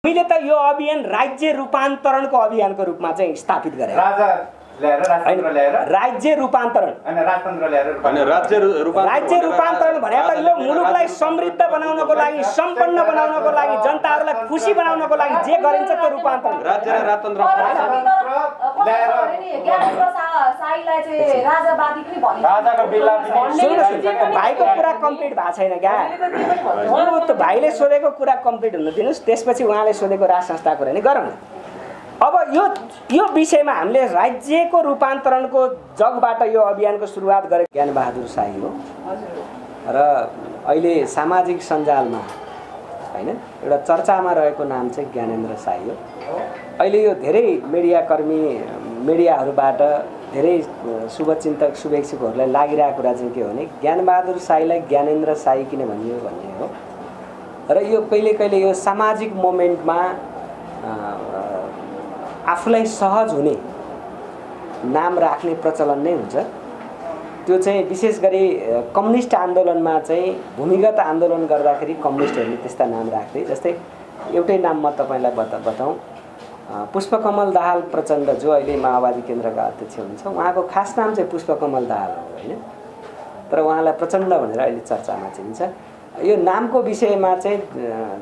मैले त यो अभियान राज्य रूपान्तरणको अभियानको रूपमा चाहिँ स्थापित गरे। राज्य रूपान्तरण राज्य रूपान्तरण भने त यो मुलुकलाई समृद्ध बनाउनको लागि, सम्पन्न बनाउनको लागि, जनताहरूलाई खुसी बनाउनको लागि जे गरिन्छ त्यो रूपान्तरण। राज्य र राजतन्त्र भाइको कुरा कम्प्लिट भएको छैन क्या। भाइले सोधेको कुरा कम्प्लिट हुन दिनुहोस्, त्यसपछि उहाँले सोधेको राज संस्थाको कुरा नै गरौँ। अब यो विषयमा हामीले राज्यको रूपान्तरणको जगबाट यो अभियानको सुरुवात गरेको ज्ञानबहादुर शाही हो र अहिले सामाजिक सञ्जालमा हैन एउटा चर्चामा रहेको नाम चाहिँ ज्ञानेन्द्र शाही हो। अहिले यो धेरै मिडियाकर्मी मिडियाहरूबाट धेरै शुभचिन्तक शुभेच्छुकहरूलाई लागिरहेको कुरा चाहिँ के हो भने ज्ञानबहादुर शाहीलाई ज्ञानेन्द्र शाही किन भनियो भन्ने हो। र यो कहिले कहिले यो सामाजिक मोमेन्टमा आफूलाई सहज हुने नाम राख्ने प्रचलन नै हुन्छ। त्यो चाहिँ विशेष गरी कम्युनिस्ट आन्दोलनमा चाहिँ भूमिगत आन्दोलन गर्दाखेरि कम्युनिस्टहरूले त्यस्ता नाम राख्थे। जस्तै एउटै नाम म तपाईँलाई बताउँ, पुष्पकमल दाहाल प्रचण्ड जो अहिले माओवादी केन्द्रका अध्यक्ष हुनुहुन्छ, उहाँको खास नाम चाहिँ पुष्पकमल दाहाल हो होइन, तर उहाँलाई प्रचण्ड भनेर अहिले चर्चामा चिनिन्छ। यो नामको विषयमा चाहिँ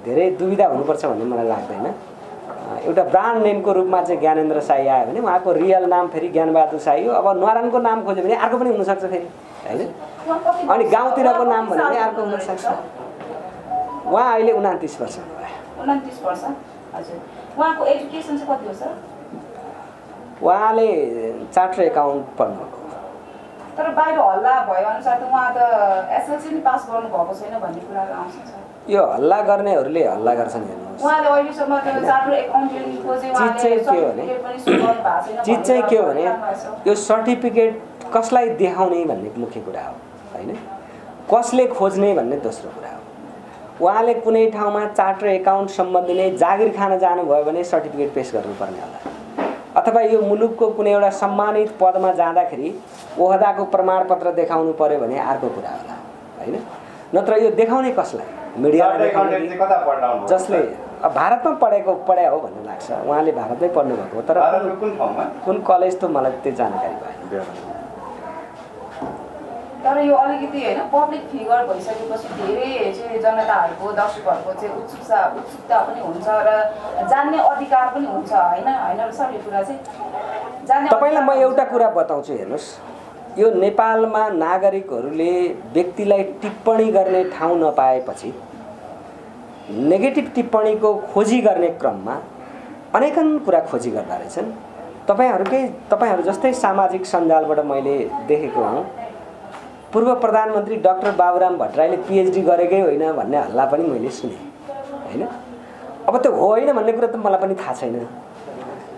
धेरै दुविधा हुनुपर्छ भन्ने मलाई लाग्दैन। एउटा ब्रान्ड नेमको रूपमा चाहिँ ज्ञानेन्द्र शाही आयो भने उहाँको रियल नाम फेरि ज्ञानबहादुर शाही हो। अब न्वारानको नाम खोज्यो भने अर्को पनि हुनसक्छ फेरि होइन, अनि गाउँतिरको नाम भन्यो भने अर्को हुनसक्छ। उहाँ अहिले 29 वर्ष हुनुभयो। 29 वर्ष, हजुर। उहाँको एजुकेसन चाहिँ कति हो सर? उहाँले चार्टर एकाउन्ट पढ्नुभएको। तर बाहिर हल्ला भए अनुसार त उहाँ त एसएलसी नि पास गर्नु भएको छैन भन्ने कुरा आउँछ सर। यो हल्ला गर्नेहरूले हल्ला गर्छन् हेर्नुहोस्। उहाँले अहिलेसम्म त्यो चार्टर एकाउन्टेन्ट खोजे, उहाँले सर्टिफिकेट पनि सुरु गर्नु भएको छैन। चिज चाहिँ के हो भने यो सर्टिफिकेट कसलाई देखाउने भन्ने मुख्य कुरा हो होइन, कसले खोज्ने भन्ने दोस्रो कुरा हो। उहाँले कुनै ठाउँमा चार्टर एकाउन्ट सम्बन्धी नै जागिर खान जानुभयो भने सर्टिफिकेट पेश गर्नुपर्ने होला, अथवा यो मुलुकको कुनै एउटा सम्मानित पदमा जाँदाखेरि ओहदाको प्रमाणपत्र देखाउनु पर्यो भने अर्को कुरा होला होइन। नत्र यो देखाउने कसलाई? मिडियामा देखाउने, जसले भारतमा पढ्या हो भन्ने लाग्छ। उहाँले भारतमै पढ्नुभएको, तर कुन कलेज त मलाई त्यो जानकारी भएन। तर यो अलिकति होइन पब्लिक फिगर भइसकेपछि धेरै चाहिँ जनताहरूको दर्शकहरूको चाहिँ उत्सुकता पनि हुन्छ र जान्ने अधिकार पनि हुन्छ होइन सर। यो कुरा चाहिँ जान्ने तपाईँलाई म एउटा कुरा बताउँछु हेर्नुहोस्, यो नेपालमा नागरिकहरूले व्यक्तिलाई टिप्पणी गर्ने ठाउँ नपाएपछि नेगेटिभ टिप्पणीको खोजी गर्ने क्रममा अनेकन कुरा खोजी गर्दा रहेछन्। तपाईँहरू जस्तै सामाजिक सञ्जालबाट मैले देखेको हुँ, पूर्व प्रधानमन्त्री डाक्टर बाबुराम भट्टराईले पिएचडी गरेकै होइन भन्ने हल्ला पनि मैले सुने होइन। अब त्यो हो होइन भन्ने कुरा त मलाई पनि थाहा छैन,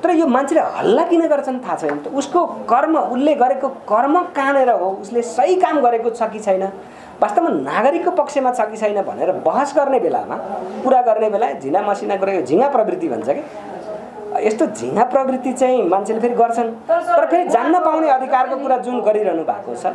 तर यो मान्छेले हल्ला किन गर्छन् थाहा छैन। उसको कर्म, उसले गरेको कर्म कहाँनिर हो, उसले सही काम गरेको छ कि छैन, वास्तवमा नागरिकको पक्षमा छ कि छैन भनेर बहस गर्ने बेलामा, कुरा गर्ने बेला झिना मसिना गरेको झिङ्गा प्रवृत्ति भन्छ कि, यस्तो झिङ्गा प्रवृत्ति चाहिँ मान्छेले फेरि गर्छन्। तर फेरि जान्न पाउने अधिकारको कुरा जुन गरिरहनु भएको छ,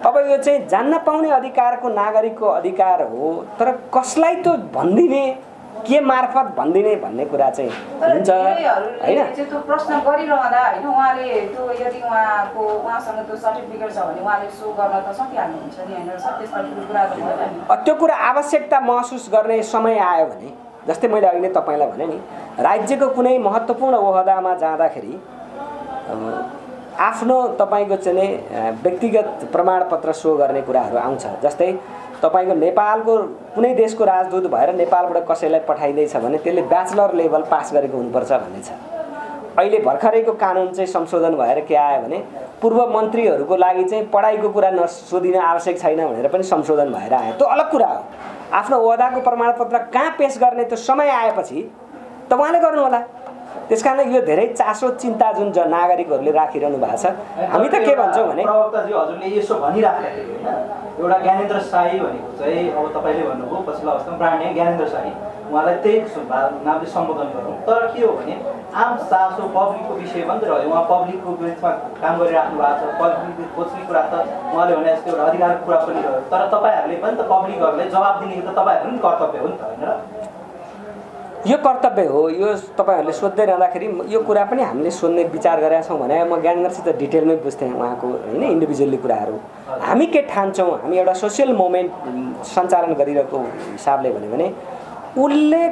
अब यो चाहिँ जान्न पाउने अधिकारको नागरिकको अधिकार हो, तर कसलाई त भनिदिने, के मार्फत भनिदिने भन्ने कुरा चाहिँ हुन्छ होइन। त्यो प्रश्न गरिरहँदा होइन उहाँले त्यो यदि उहाँसँग त्यो सर्टिफिकेट छ भने उहाँले सो गर्न त सकिहाल्नुहुन्छ नि होइन सर। त्यसमा कुरा त भएन। त्यो कुरा आवश्यकता महसुस गर्ने समय आयो भने, जस्तै मैले अहिले तपाईँलाई भने नि, राज्यको कुनै महत्त्वपूर्ण ओहदामा जाँदाखेरि आफ्नो तपाईँको चाहिँ व्यक्तिगत प्रमाणपत्र सो गर्ने कुराहरू आउँछ। जस्तै तपाईँको नेपालको कुनै देशको राजदूत भएर नेपालबाट कसैलाई पठाइँदैछ भने त्यसले ब्याचलर लेभल पास गरेको हुनुपर्छ भन्ने छ। अहिले भर्खरैको कानुन चाहिँ संशोधन भएर के आयो भने पूर्व मन्त्रीहरूको लागि चाहिँ पढाइको कुरा नसोधिन आवश्यक छैन भनेर पनि संशोधन भएर आयो। त्यो अलग कुरा हो। आफ्नो ओहदाको प्रमाणपत्र कहाँ पेश गर्ने त्यो समय आएपछि त उहाँले गर्नु होला। त्यसकारण यो धेरै चासो चिन्ता जुन नागरिकहरूले राखिरहनु भएको छ। हामी त के भन्छौँ भने प्रवक्ताजी हजुरले यसो भनिराख्दाखेरि होइन, एउटा ज्ञानेन्द्र शाही भनेको चाहिँ अब तपाईँले भन्नुभयो पछिल्लो अवस्थामा ब्रान्ड नेम ज्ञानेन्द्र शाही, उहाँलाई त्यही नामले सम्बोधन गरौँ। तर के हो भने आम चासो पब्लिकको विषय पनि रह्यो। उहाँ पब्लिकको बिचमा काम गरिराख्नु भएको छ। पब्लिकले खोज्ने कुरा त उहाँले भने जस्तो एउटा अधिकारको कुरा पनि रह्यो। तर तपाईँहरूले पनि त पब्लिकहरूलाई जवाब दिने त तपाईँहरूको पनि कर्तव्य हो नि त होइन र? यो कर्तव्य हो। यो तपाईहरुले सोध्दै रहँदाखेरि यो कुरा पनि हामीले सोध्ने विचार गरेका छौं भने म ज्ञानेन्द्रसित डिटेलमै बुझ्थेँ उहाँको हैन इन्डिभिजुअली कुराहरू। हामी के ठान्छौँ, हामी एउटा सोशल मोमेन्ट सञ्चालन गरिरहेको हिसाबले भने उसले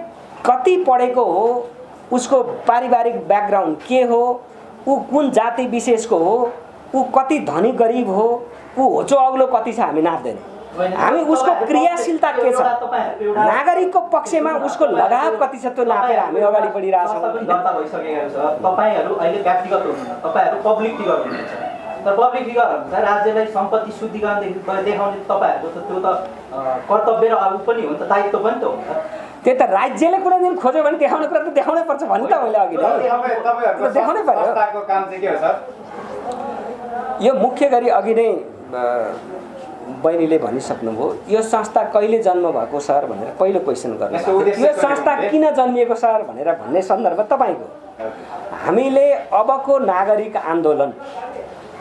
कति पढेको हो, उसको पारिवारिक ब्याकग्राउन्ड के हो, ऊ कुन जाति विशेषको हो, ऊ कति धनी गरिब हो, ऊ होचो अग्लो कति छ हामी नाप्दैनौँ। हामी उसको क्रियाशीलता के छ, नागरिकको पक्षमा उसको लगाव कति छ त्यो नापेर हामी अगाडि बढिरहेछौँ। दर्ता भइसकेको छ। तपाईहरु अहिले व्यक्तिगत हुनुहुन्छ, तपाईहरु पब्लिक फिगर हुनुहुन्छ। तर पब्लिक फिगर हुन्छ राज्यलाई सम्पत्ति शुद्धिकरण देखाउने तपाईहरुको त त्यो त कर्तव्य र अब पनि हो नि त, दायित्व पनि त हो नि त। त्यो त राज्यले कुनै दिन खोज्यो भने देखाउनु कुरा त देखाउनै पर्छ भन्ने त मैले अघि नै देखाउनै पर्यो। संस्थाको काम चाहिँ के हो सर? यो मुख्य गरी अघि नै बहिनीले भनिसक्नुभयो, यो संस्था कहिले जन्म भएको सर भनेर पहिलो क्वेसन गर्नु। यो संस्था किन जन्मिएको सर भनेर भन्ने सन्दर्भ तपाईको। हामीले अबको नागरिक आन्दोलन,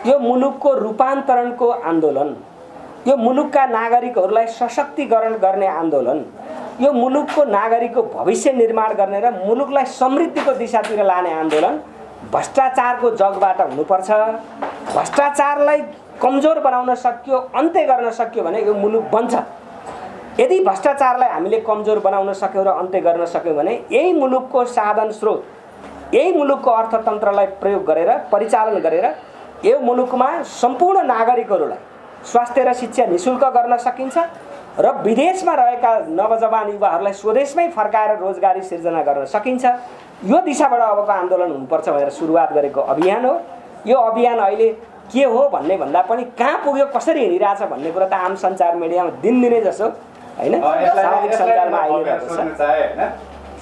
यो मुलुकको रूपान्तरणको आन्दोलन, यो मुलुकका नागरिकहरूलाई सशक्तिकरण गर्ने आन्दोलन, यो मुलुकको नागरिकको भविष्य निर्माण गर्ने र मुलुकलाई समृद्धिको दिशातिर लाने आन्दोलन भ्रष्टाचारको जगबाट हुनुपर्छ। भ्रष्टाचारलाई कमजोर बनाउन सक्यो, अन्त्य गर्न सक्यो भने यो मुलुक बन्छ। यदि भ्रष्टाचारलाई हामीले कमजोर बनाउन सक्यौँ र अन्त्य गर्न सक्यौँ भने यही मुलुकको साधन स्रोत, यही मुलुकको अर्थतन्त्रलाई प्रयोग गरेर परिचालन गरेर यो मुलुकमा सम्पूर्ण नागरिकहरूलाई स्वास्थ्य र शिक्षा निशुल्क गर्न सकिन्छ र विदेशमा रहेका नवजवान युवाहरूलाई स्वदेशमै फर्काएर रोजगारी सिर्जना गर्न सकिन्छ। यो दिशाबाट अबको आन्दोलन हुनुपर्छ भनेर सुरुवात गरेको अभियान हो। यो अभियान अहिले के हो भन्ने भन्दा पनि कहाँ पुग्यो, कसरी हिँडिरहेछ भन्ने कुरा त आम सञ्चार मिडियामा दिनदिनै जसो हैन सामाजिक सञ्जालमा आइरहेको छ।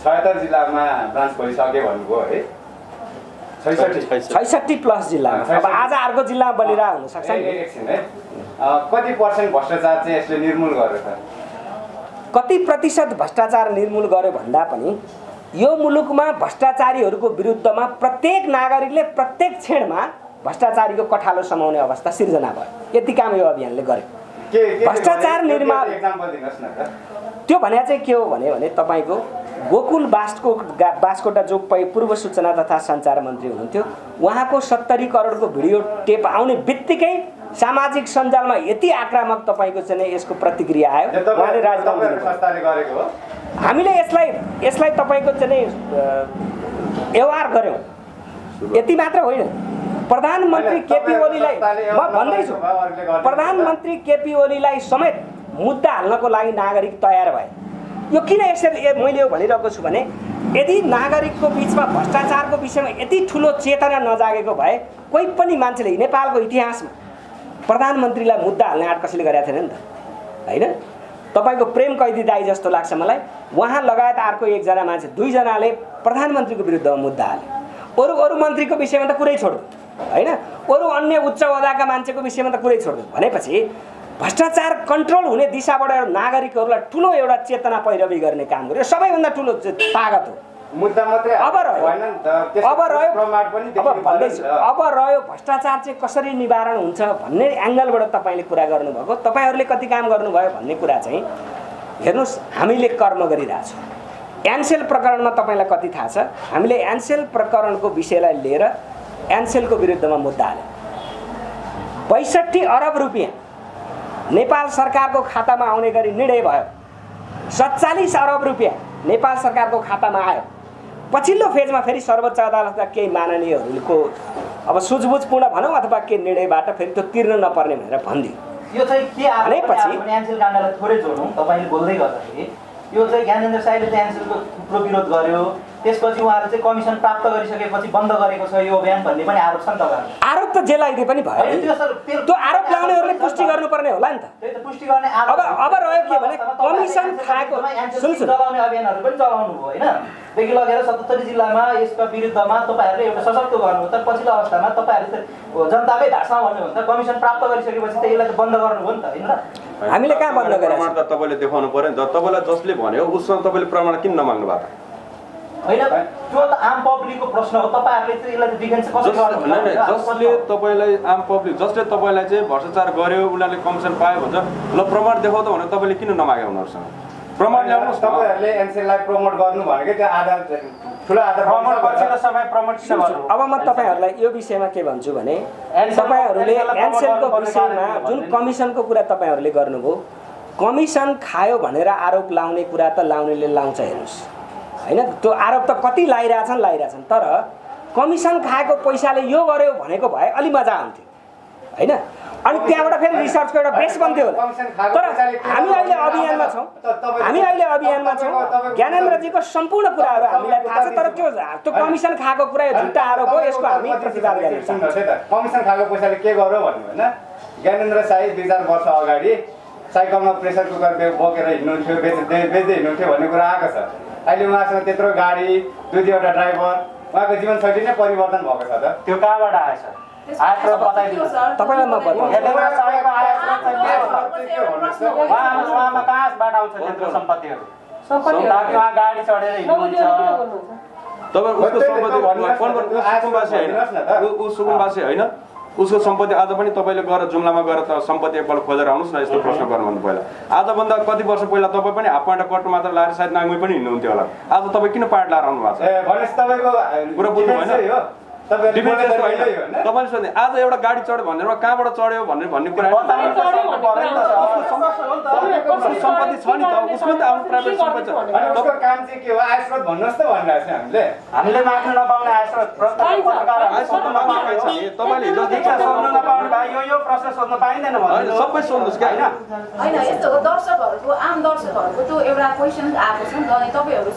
76 जिल्लामा ब्रान्च खोलिसके भन्नुभयो है। 66 प्लस जिल्लामा। अब आज अर्को जिल्लामा बलिरहेको हुन सक्छ नि। एकछिन है, कति % भ्रष्टाचार चाहिँ यसले निर्मूल गर्यो त? कति प्रतिशत भ्रष्टाचार निर्मूल गर्यो भन्दा पनि यो मुलुकमा भ्रष्टाचारीहरूको विरुद्धमा प्रत्येक नागरिकले प्रत्येक क्षणमा भ्रष्टाचारीको कठालो समाउने अवस्था सिर्जना भयो। यति काम यो अभियानले गर्यो। भ्रष्टाचार निर्माण त्यो भने चाहिँ के हो भने तपाईको गोकुल बास्कोटा जो पूर्व सूचना तथा सञ्चार मन्त्री हुनुहुन्थ्यो, उहाँको 70 करोडको भिडियो टेप आउने बित्तिकै सामाजिक सञ्जालमा यति आक्रामक तपाईको चाहिँ यसको प्रतिक्रिया आयो। उहाँले राजनीति गरेको हो। हामीले यसलाई तपाईको चाहिँ व्यवहार गर्यौं। यति मात्र होइन, प्रधानमन्त्री केपी ओलीलाई म भन्दैछु, प्रधानमन्त्री केपी ओलीलाई समेत मुद्दा हाल्नको लागि नागरिक तयार भए। यो किन यसरी मैले यो भनिरहेको छु भने यदि नागरिकको बीचमा भ्रष्टाचारको विषयमा यति ठुलो चेतना नजागेको भए कोही पनि मान्छेले नेपालको इतिहासमा प्रधानमन्त्रीलाई मुद्दा हाल्ने आँट कसैले गरेका थिएन नि त हैन। तपाईको प्रेम कैदी दाई जस्तो लाग्छ मलाई, उहाँ लगायत अर्को एकजना मान्छे, दुईजनाले प्रधानमन्त्रीको विरुद्धमा मुद्दा हाले। अरू मन्त्रीको विषयमा त कुरै छोड्दो हैन, अरू अन्य उच्च ओहदाका मान्छेको विषयमा त कुरै छोड्दो भनेपछि भ्रष्टाचार कन्ट्रोल हुने दिशाबाट नागरिकहरूलाई ठुलो एउटा चेतना पैरवी गर्ने काम गर्यो। सबैभन्दा ठुलो ताकत हो। मुद्दा मात्रै अब रह्यो भ्रष्टाचार चाहिँ कसरी निवारण हुन्छ भन्ने एंगलबाट तपाईले कुरा गर्नुभएको। तपाईहरुले कति काम गर्नुभयो भन्ने कुरा चाहिँ हेर्नुस्, हामीले कर्म गरिरहेछौँ। एनसेल प्रकरणमा तपाईलाई कति थाहा छ? हामीले एनसेल प्रकरणको विषयलाई लिएर एनसेलको विरुद्धमा मुद्दा हाल्यौँ। 62 अरब रुपियाँ नेपाल सरकारको खातामा आउने गरी निर्णय भयो। 47 अरब रुपियाँ नेपाल सरकारको खातामा आयो। पछिल्लो फेजमा फेरि सर्वोच्च अदालतका केही माननीयहरूको अब सुझबुझपूर्ण भनौँ अथवा के निर्णयबाट फेरि त्यो तिर्न नपर्ने भनेर भनिदियो। यो चाहिँ के भनेपछि एनसेल काण्डलाई थोरै जोडौँ। तपाईले बोल्दै गर्दाखेरि यो चाहिँ ज्ञानेन्द्र साईले चाहिँ एनसेलको थुप्रो विरोध गर्यो, त्यसपछि उहाँले चाहिँ कमिसन प्राप्त गरिसकेपछि बन्द गरेको छ यो अभियान भन्ने पनि आरोप छ नि तपाईहरुको। आरोप त जे लाग्दै पनि भयो, त्यो आरोप लगाउनेहरूले पुष्टि गर्नुपर्ने होला नि त। त्यही त पुष्टि गर्ने आरोप। अब रह्यो के भने कमिसन खाएको सुन चलाउने अभियानहरु पनि चलाउनु भयो हैन, देखि लगेर 77 जिल्लामा यसका विरुद्धमा तपाईहरुले एउटा सशक्त गर्नु, तर पछिल्लो अवस्थामा तपाईहरुले जनताकै भाषामा भन्नु भने त कमिसन प्राप्त गरिसकेपछि त यसलाई त बन्द गर्नु हो नि त हैन र? हामीले कहाँ बन्द गरेका प्रमाण त तपाईले देखाउनु पर्यो नि त। तपाईलाई जसले भन्यो उससँग तपाईले प्रमाण किन नमाग्नु भएको हैन? त्यो त आम पब्लिकको प्रश्न हो। तपाईहरुले चाहिँ यसलाई डिफेन्स कसरी गर्नुहुन्छ? जसले तपाईलाई आम पब्लिक जसले तपाईलाई चाहिँ भ्रष्टाचार गर्यो, उनीहरुले कमिसन पायो भन्छ, ल प्रमाण देखाउ त भने तपाईले किन नमागे उनीहरुसँग? प्रमाण ल्याउनुहोस् न। तपाईँहरूले एनसेललाई प्रमोट गर्नु भनेको त्यो आधार ठुलो आधार प्रमोट पछिल्लो समय प्रमोट किन गर्नु? अब म तपाईँहरूलाई यो विषयमा के भन्छु भने तपाईँहरूले एनसेलको विषयमा जुन कमिसनको कुरा तपाईँहरूले गर्नुभयो, कमिसन खायो भनेर आरोप लाउने कुरा त लाउनेले लाउँछ हेर्नुहोस् होइन, त्यो आरोप त कति लाइरहेछन्, तर कमिसन खाएको पैसाले यो गर्यो भनेको भए अलि मजा आउँथ्यो होइन। अनि त्यहाँबाट फेरि रिसर्चको एउटा बेस बन्थ्यो होला। तर हामी अहिले अभियानमा छौँ, ज्ञानेन्द्रजीको सम्पूर्ण कुराहरू हामीलाई थाहा छ, तर त्यो कमिसन खाएको कुरा झुट्टा आरोप हो, यसको हामी प्रतिवाद गर्न चाहन्छौँ। कमिसन खाएको पैसाले के गर्यो भन्नु होइन, ज्ञानेन्द्र साई 2-4 वर्ष अगाडि साइकलमा प्रेसर कुकर बोकेर हिँड्नुहुन्थ्यो, बेच्दै हिँड्नुहुन्थ्यो भन्ने कुरा आएको छ। अहिले उहाँसँग त्यत्रो गाडी, 2-2वटा ड्राइभर, उहाँको जीवनशैली नै परिवर्तन भएको छ त। त्यो कहाँबाट आएछ? आस्रोत बताइदिनुहोस्। तपाईँलाई म बताउँछु। ज्ञानेन्द्र साईको आस्रोत चाहिँ के हो? उहाँमा कहाँबाट आउँछ त्यत्रो सम्पत्तिहरू? ताकि उहाँ गाडी चढेर हिँड्नुहुन्छ। तपाईँ उसको सुकुम्बासी होइन, उसको सम्पत्ति आज पनि तपाईँले गएर जुम्लामा गएर त सम्पत्ति एकपल्ट खोजेर आउनुहोस् न। यस्तो प्रश्न गर्नुभन्दा पहिला, आजभन्दा कति वर्ष पहिला तपाईँ पनि हाफ प्यान्ट कट्टु मात्र लाएर सायद नाङ्मै पनि हिँड्नुहुन्थ्यो होला। आज तपाईँ किन पार्ट लाएर आउनु भएको छ? भनेपछि तपाईँको कुरा बुझ्नु भएन? तपाईँले सोध्ने आज एउटा गाडी चढ्यो भनेर कहाँबाट चढ्यो भन्ने कुरा सम्पत्ति छ नि त, उसको त आफ्नो प्राइभेट सम्पत्ति छ। उसको काम चाहिँ के हो आस्रोत भन्नुहोस् त भनिरहेको छ हामीले माग्न नपाउने आस्रोत तपाईँले हिजो दीक्षा सोध्नु नपाउने भाइ यो प्रश्न सोध्न पाइँदैन भने सबै सोध्नुहोस् क्या होइन। यस्तो हो, दर्शकहरूको आम दर्शकहरूको त्यो एउटा क्वेसन आएको छ नि त, अनि तपाईँहरू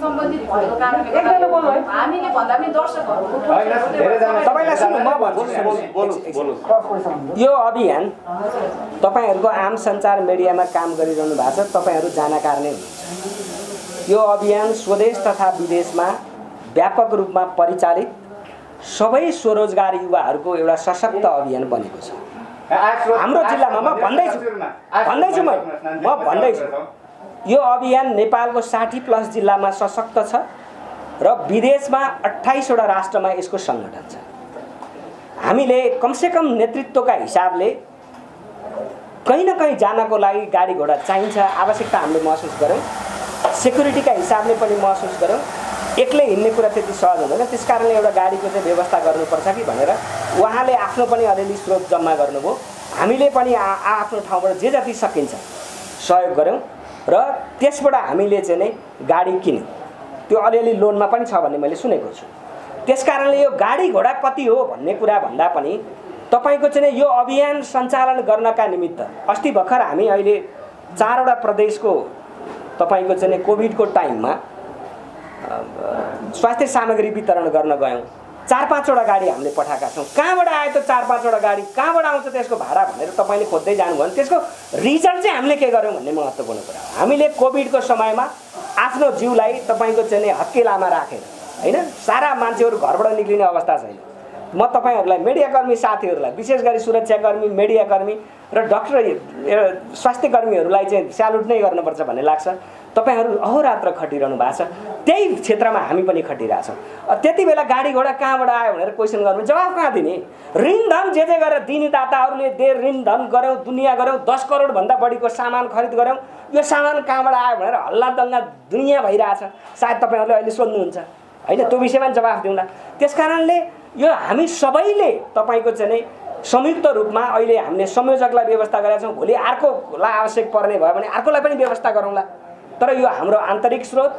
सम्बन्धित भएको कारणले हामीले भन्दा पनि तपाईँलाई सुन्नु म भन्छु। यो अभियान तपाईँहरूको आम सञ्चार मिडियामा काम गरिरहनु भएको छ, तपाईँहरू जानकार नै हुनुहुन्छ। यो अभियान स्वदेश तथा विदेशमा व्यापक रूपमा परिचालित सबै स्वरोजगार युवाहरूको एउटा सशक्त अभियान बनेको छ। हाम्रो जिल्लामा म भन्दैछु यो अभियान नेपालको 60+ जिल्लामा सशक्त छ र विदेशमा 28वटा राष्ट्रमा यसको सङ्गठन छ। हामीले कमसेकम नेतृत्वका हिसाबले कहीँ न कहीँ जानको लागि गाडी घोडा चाहिन्छ, आवश्यकता हामीले महसुस गऱ्यौँ, सेक्युरिटीका हिसाबले पनि महसुस गऱ्यौँ। एक्लै हिँड्ने कुरा त्यति सहज हुँदैन, त्यस कारणले एउटा गाडीको चाहिँ व्यवस्था गर्नुपर्छ कि भनेर उहाँले आफ्नो पनि अलिअलि स्रोत जम्मा गर्नुभयो। हामीले पनि आफ्नो ठाउँबाट जे जति सकिन्छ सहयोग गऱ्यौँ र त्यसबाट हामीले चाहिँ नै गाडी किन्यौँ। त्यो अलिअलि लोनमा पनि छ भन्ने मैले सुनेको छु। त्यस कारणले यो गाडी घोडा कति हो भन्ने कुरा भन्दा पनि तपाईँको चाहिँ यो अभियान सञ्चालन गर्नका निमित्त अस्ति भर्खर हामी अहिले 4वटा प्रदेशको तपाईँको चाहिँ कोभिडको टाइममा स्वास्थ्य सामग्री वितरण गर्न गयौँ। 4-5वटा गाडी हामीले पठाएका छौँ। कहाँबाट आयो त 4-5वटा गाडी, कहाँबाट आउँछ त्यसको भाडा भनेर तपाईँले खोज्दै जानुभयो भने त्यसको रिजल्ट चाहिँ हामीले के गर्यौँ भन्ने महत्त्वपूर्ण कुरा हो। हामीले कोभिडको समयमा आफ्नो जिउलाई तपाईँको चाहिँ हत्केलामा राखेर होइन, सारा मान्छेहरू घरबाट निक्लिने अवस्था छैन। म तपाईँहरूलाई मिडियाकर्मी साथीहरूलाई, विशेष गरी सुरक्षाकर्मी, मिडियाकर्मी र डाक्टर स्वास्थ्य कर्मीहरूलाई चाहिँ स्यालुट नै गर्नुपर्छ भन्ने लाग्छ। तपाईँहरू अहोरात्र खटिरहनु भएको छ, त्यही क्षेत्रमा हामी पनि खटिरहेछौँ। त्यति बेला गाडी घोडा कहाँबाट आयो भनेर क्वेसन गर्नु जवाफ कहाँ दिने? ऋणधन जे गरेर दिने दाताहरूले ऋणधन गऱ्यौँ, दुनियाँ गऱ्यौँ, 10 करोडभन्दा बढीको सामान खरिद गऱ्यौँ, यो सामान कहाँबाट आयो भनेर हल्ला दङ्गा दुनियाँ भइरहेछ। सायद तपाईँहरूले अहिले सोध्नुहुन्छ होइन, त्यो विषयमा जवाफ दिउँला। त्यस कारणले यो हामी सबैले तपाईँको चाहिँ नै संयुक्त रूपमा अहिले हामीले संयोजकलाई व्यवस्था गरेका छौँ। भोलि अर्कोलाई आवश्यक पर्ने भयो भने अर्कोलाई पनि व्यवस्था गरौँला। तर यो हाम्रो आन्तरिक स्रोत,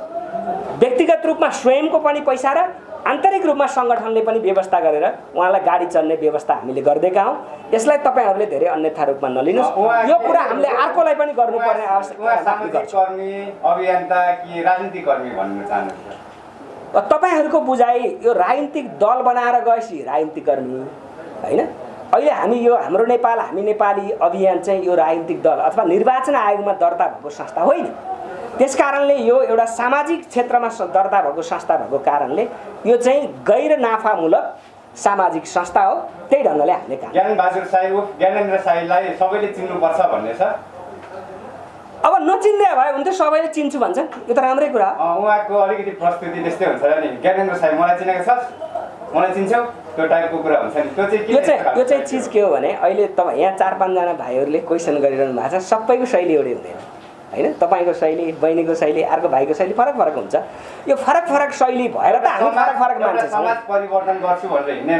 व्यक्तिगत रूपमा स्वयंको पनि पैसा र आन्तरिक रूपमा सङ्गठनले पनि व्यवस्था गरेर उहाँलाई गाडी चल्ने व्यवस्था हामीले गर्दैका हौँ। यसलाई तपाईँहरूले धेरै अन्यथा रूपमा नलिनुहोस्। यो कुरा हामीले अर्कोलाई पनि गर्नुपर्ने आवश्यकता छ। अभियन्ता कि राजनीतिक कर्मी भन्न चाहनुहुन्छ? तपाईँहरूको बुझाइ यो राजनीतिक दल बनाएर गएपछि राजनीतिक कर्मी होइन। अहिले हामी यो हाम्रो नेपाल हामी नेपाली अभियान चाहिँ यो राजनीतिक दल अथवा निर्वाचन आयोगमा दर्ता भएको संस्था होइन। त्यस कारणले यो एउटा सामाजिक क्षेत्रमा दर्ता भएको संस्था भएको कारणले यो चाहिँ गैर नाफामूलक सामाजिक संस्था हो। त्यही ढङ्गले हामीले काम ज्ञानबहादुर साई ज्ञानेन्द्र साईलाई सबैले चिन्नुपर्छ भन्ने छ। अब नचिन्दै भए हुन्थ्यो, सबैले चिन्छु भन्छन्, यो त राम्रै कुरा हो। उहाँको अलिकति प्रस्तुति त्यस्तै हुन्छ र नि, ज्ञानेन्द्र साई मलाई चिनेको छस्, मलाई चिन्छौ, त्यो टाइपको कुरा हुन्छ नि। यो चाहिँ चिज के हो भने अहिले तपाईँ यहाँ 4-5 जना भाइहरूले क्वेसन गरिरहनु भएको छ, सबैको शैली एउटै हुँदैन। हैन तपाईको शैली बहिनीको शैली अर्को भाइको शैली फरक फरक हुन्छ यो फरक फरक शैली भएर त हामी फरक फरक मान्छे छौँ समाज परिवर्तन गर्छु भनेर हिँड्ने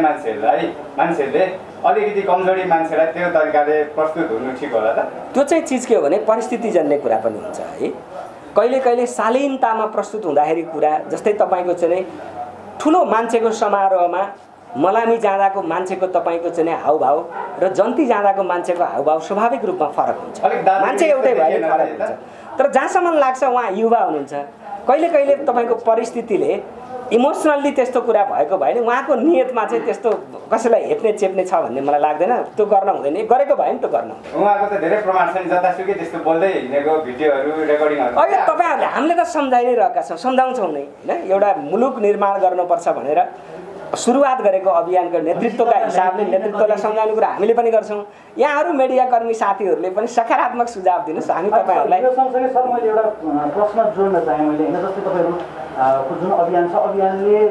मान्छेले अलिकति कमजोरी मान्छेलाई त्यो तरिकाले प्रस्तुत हुनु ठिक होला त त्यो चाहिँ चिज के हो भने परिस्थितिजन्य कुरा पनि हुन्छ है कहिले कहिले शालीनतामा प्रस्तुत हुँदाखेरि कुरा जस्तै तपाईको चाहिँ ठुलो मान्छेको समारोहमा मलामी जाँदाको मान्छेको तपाईको चाहिँ हाउभाउ र जन्ती जाँदाको मान्छेको हाउभाउ स्वाभाविक रूपमा फरक हुन्छ मान्छे एउटै भए फरक हुन्छ तर जहाँसम्म लाग्छ उहाँ युवा हुनुहुन्छ कहिले कहिले तपाईको परिस्थितिले इमोसनल्ली त्यस्तो कुरा भएको भए नि उहाँको नियतमा चाहिँ त्यस्तो कसैलाई हेप्ने चेप्ने छ भन्ने मलाई लाग्दैन त्यो गर्न हुँदैन गरेको भए नि त्यो गर्न हुँदैन उहाँको त धेरै प्रमाण छ नि जतासुकै त्यस्तो बोल्दै हिँडेको भिडियोहरू रेकर्डिङहरू अहिले तपाईँहरूले हामीले त सम्झाइ नै रहेका छौँ सम्झाउँछौँ नै होइन एउटा मुलुक निर्माण गर्नुपर्छ भनेर सुरुवात गरेको अभियानको नेतृत्वका हिसाबले नेतृत्वलाई सम्झाउने कुरा हामीले पनि गर्छौँ यहाँहरू मिडियाकर्मी साथीहरूले पनि सकारात्मक सुझाव दिनुहोस् हामी तपाईँहरूलाई यो सँगसँगै सर मैले एउटा प्रश्न जोड्न चाहेँ मैले होइन जस्तै तपाईँहरूको जुन अभियान छ अभियानले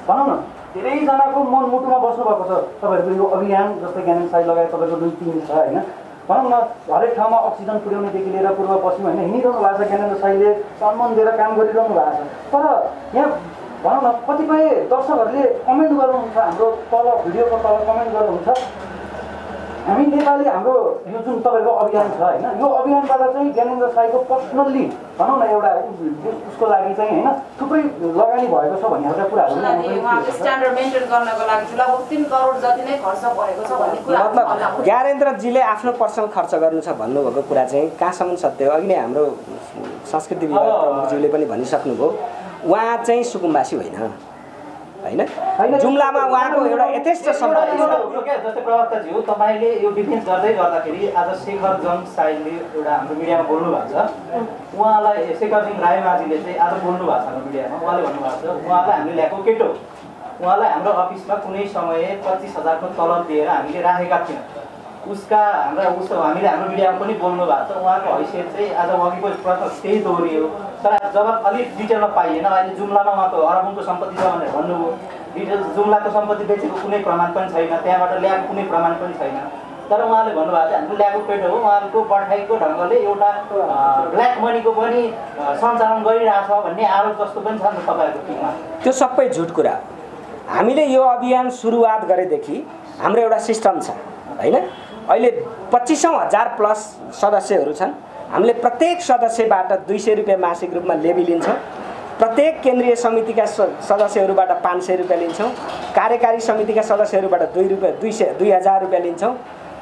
भनौँ न धेरैजनाको मनमुटुमा बस्नुभएको छ तपाईँहरूको यो अभियान जस्तै ज्ञानेन्द्र साई लगायत तपाईँको दुई टिम छ होइन भनौँ न हरेक ठाउँमा अक्सिजन पुर्याउनेदेखि लिएर पूर्व पश्चिम होइन हिँडिरहनु भएको छ ज्ञानेन्द्र साईले सम्मान दिएर काम गरिरहनु भएको छ तर यहाँ भनौँ न कतिपय दर्शकहरूले कमेन्ट गर्नुहुन्छ हाम्रो तल भिडियोको तल कमेन्ट गर्नुहुन्छ हामी नेपाली हाम्रो यो जुन तपाईँको अभियान छ होइन यो अभियानबाट चाहिँ ज्ञानेन्द्र साईको पर्सनल्ली भनौँ न एउटा उसको लागि चाहिँ होइन थुप्रै लगानी भएको छ भन्ने एउटा कुराहरू स्ट्यान्डर्ड मेन्टेन गर्नको लागि लगभग 3 करोड जति नै खर्च परेको छ भन्ने कुरा मतलब ज्ञानेन्द्रजीले आफ्नो पर्सनल खर्च गर्नु छ भन्नुभएको कुरा चाहिँ कहाँसम्म सत्य हो अघि नै हाम्रो संस्कृति विभाग प्रमुखज्यूले पनि भनिसक्नुभयो उहाँ चाहिँ सुकुम्बासी होइन होइन जुम्लामा उहाँको एउटा यथेष्ट सम्पत्ति छ जस्तै प्रवक्ताजी हो तपाईँले यो डिफेन्स गर्दै गर्दाखेरि आज शेखर जङ साईले एउटा हाम्रो मिडियामा बोल्नु भएको छ उहाँलाई शेखर सिंह रायमाझीले चाहिँ आज बोल्नु भएको छ हाम्रो मिडियामा उहाँले भन्नुभएको छ उहाँलाई हामीले ल्याएको केटो उहाँलाई हाम्रो अफिसमा कुनै समय 25,000 को तलब दिएर हामीले राखेका थियौँ उसका उसको हामीले हाम्रो मिडियामा पनि बोल्नु भएको छ उहाँको हैसियत चाहिँ आज अघिको प्रश्न त्यही दोहोरियो तर जब अलिक डिटेलमा पाइएन अहिले जुम्लामा उहाँको अरबौँको सम्पत्ति छ भनेर भन्नुभयो डिटेल जुम्लाको सम्पत्ति बेचेको कुनै प्रमाण पनि छैन त्यहाँबाट ल्याएको कुनै प्रमाण पनि छैन तर उहाँले भन्नुभएको चाहिँ हामीले ल्याएको पेटो हो उहाँको पठाइको ढङ्गले एउटा ब्ल्याक मनीको पनि सञ्चालन गरिरहेछ भन्ने आरोप जस्तो पनि छ नि तपाईँहरूको टिममा त्यो सबै झुट कुरा हामीले यो अभियान सुरुवात गरेदेखि हाम्रो एउटा सिस्टम छ होइन अहिले 25,000 प्लस सदस्यहरू छन् हामीले प्रत्येक सदस्यबाट 200 रुपियाँ मासिक रूपमा लेबी लिन्छौँ प्रत्येक केन्द्रीय समितिका सदस्यहरूबाट 500 रुपियाँ लिन्छौँ कार्यकारी समितिका सदस्यहरूबाट 2,000 रुपियाँ लिन्छौँ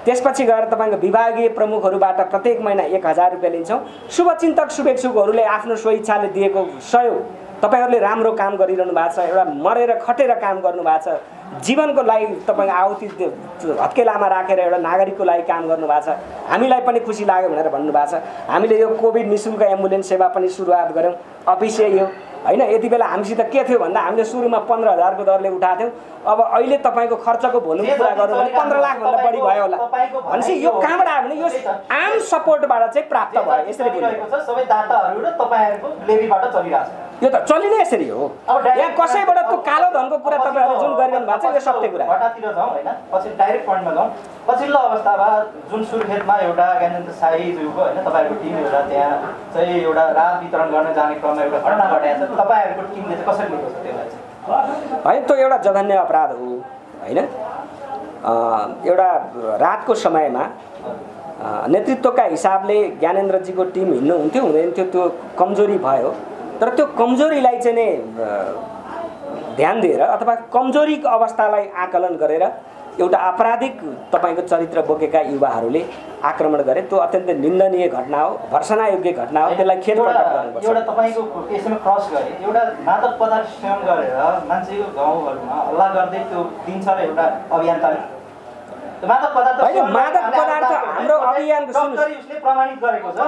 त्यसपछि गएर तपाईँको विभागीय प्रमुखहरूबाट प्रत्येक महिना 1,000 रुपियाँ लिन्छौँ शुभचिन्तक शुभेच्छुकहरूले आफ्नो स्वइच्छाले दिएको सहयोग तपाईहरूले राम्रो काम गरिरहनु भएको छ एउटा मरेर खटेर काम गर्नु भएको छ जीवनको लागि तपाईँको आहुति हत्केलामा राखेर एउटा नागरिकको लागि काम गर्नु भएको छ हामीलाई पनि खुसी लाग्यो भनेर भन्नुभएको छ हामीले यो कोभिड निःशुल्क एम्बुलेन्स सेवा पनि सुरुवात गऱ्यौँ अफिसियल यो होइन यति बेला हामीसित के थियो भन्दा हामीले सुरुमा 15,000 को दरले उठाएको थियौँ अब अहिले तपाईँको खर्चको भोल्युम कुरा गर्नु भने 15 लाखभन्दा बढी भयो होला भनेपछि यो कहाँबाट आयो भने यो आम सपोर्टबाट चाहिँ प्राप्त भयो यसरी बोलेको छ सबै दाताहरू र तपाईँहरूको लेबीबाट चलिरहेको छ यो त चलि नै यसरी हो यहाँ कसैबाट त्यो कालो धनको कुरा तपाईँहरूले जुन गरिरहनु भएको छ यो सत्य कुरा घटातिर जाउँ होइन पछि डाइरेक्ट पॉइन्टमा जाउँ पछिल्लो अवस्थामा जुन सुर्खेतमा एउटा ज्ञानेन्द्र साईज्यूको होइन तपाईँहरूको टिम एउटा त्यहाँ चाहिँ एउटा राहत वितरण गर्न जाने क्रममा एउटा घटना घटाएको छ तपाईँहरूको टिमले चाहिँ कसरी लिएको छ त्यसलाई चाहिँ होइन त्यो एउटा जघन्य अपराध हो होइन एउटा रातको समयमा नेतृत्वका हिसाबले ज्ञानेन्द्रजीको टिम हिँड्नु हुन्थ्यो हुँदैन थियो त्यो कमजोरी भयो तर त्यो कमजोरीलाई चाहिँ नै ध्यान दिएर अथवा कमजोरीको अवस्थालाई आकलन गरेर एउटा आपराधिक तपाईँको चरित्र बोकेका युवाहरूले आक्रमण गरे त्यो अत्यन्तै निन्दनीय घटना हो भर्सनायोग्य घटना हो त्यसलाई खेद प्रकट गर्नुपर्छ एउटा तपाईँको यसमा क्रस गरे एउटा मादक पदार्थ सेवन गरेर मान्छेको गाउँहरूमा हल्ला गर्दै त्यो दिन्छ र एउटा अभियान तालिम मादक पदार्थ हाम्रो अभियानको उसले प्रमाणित गरेको छ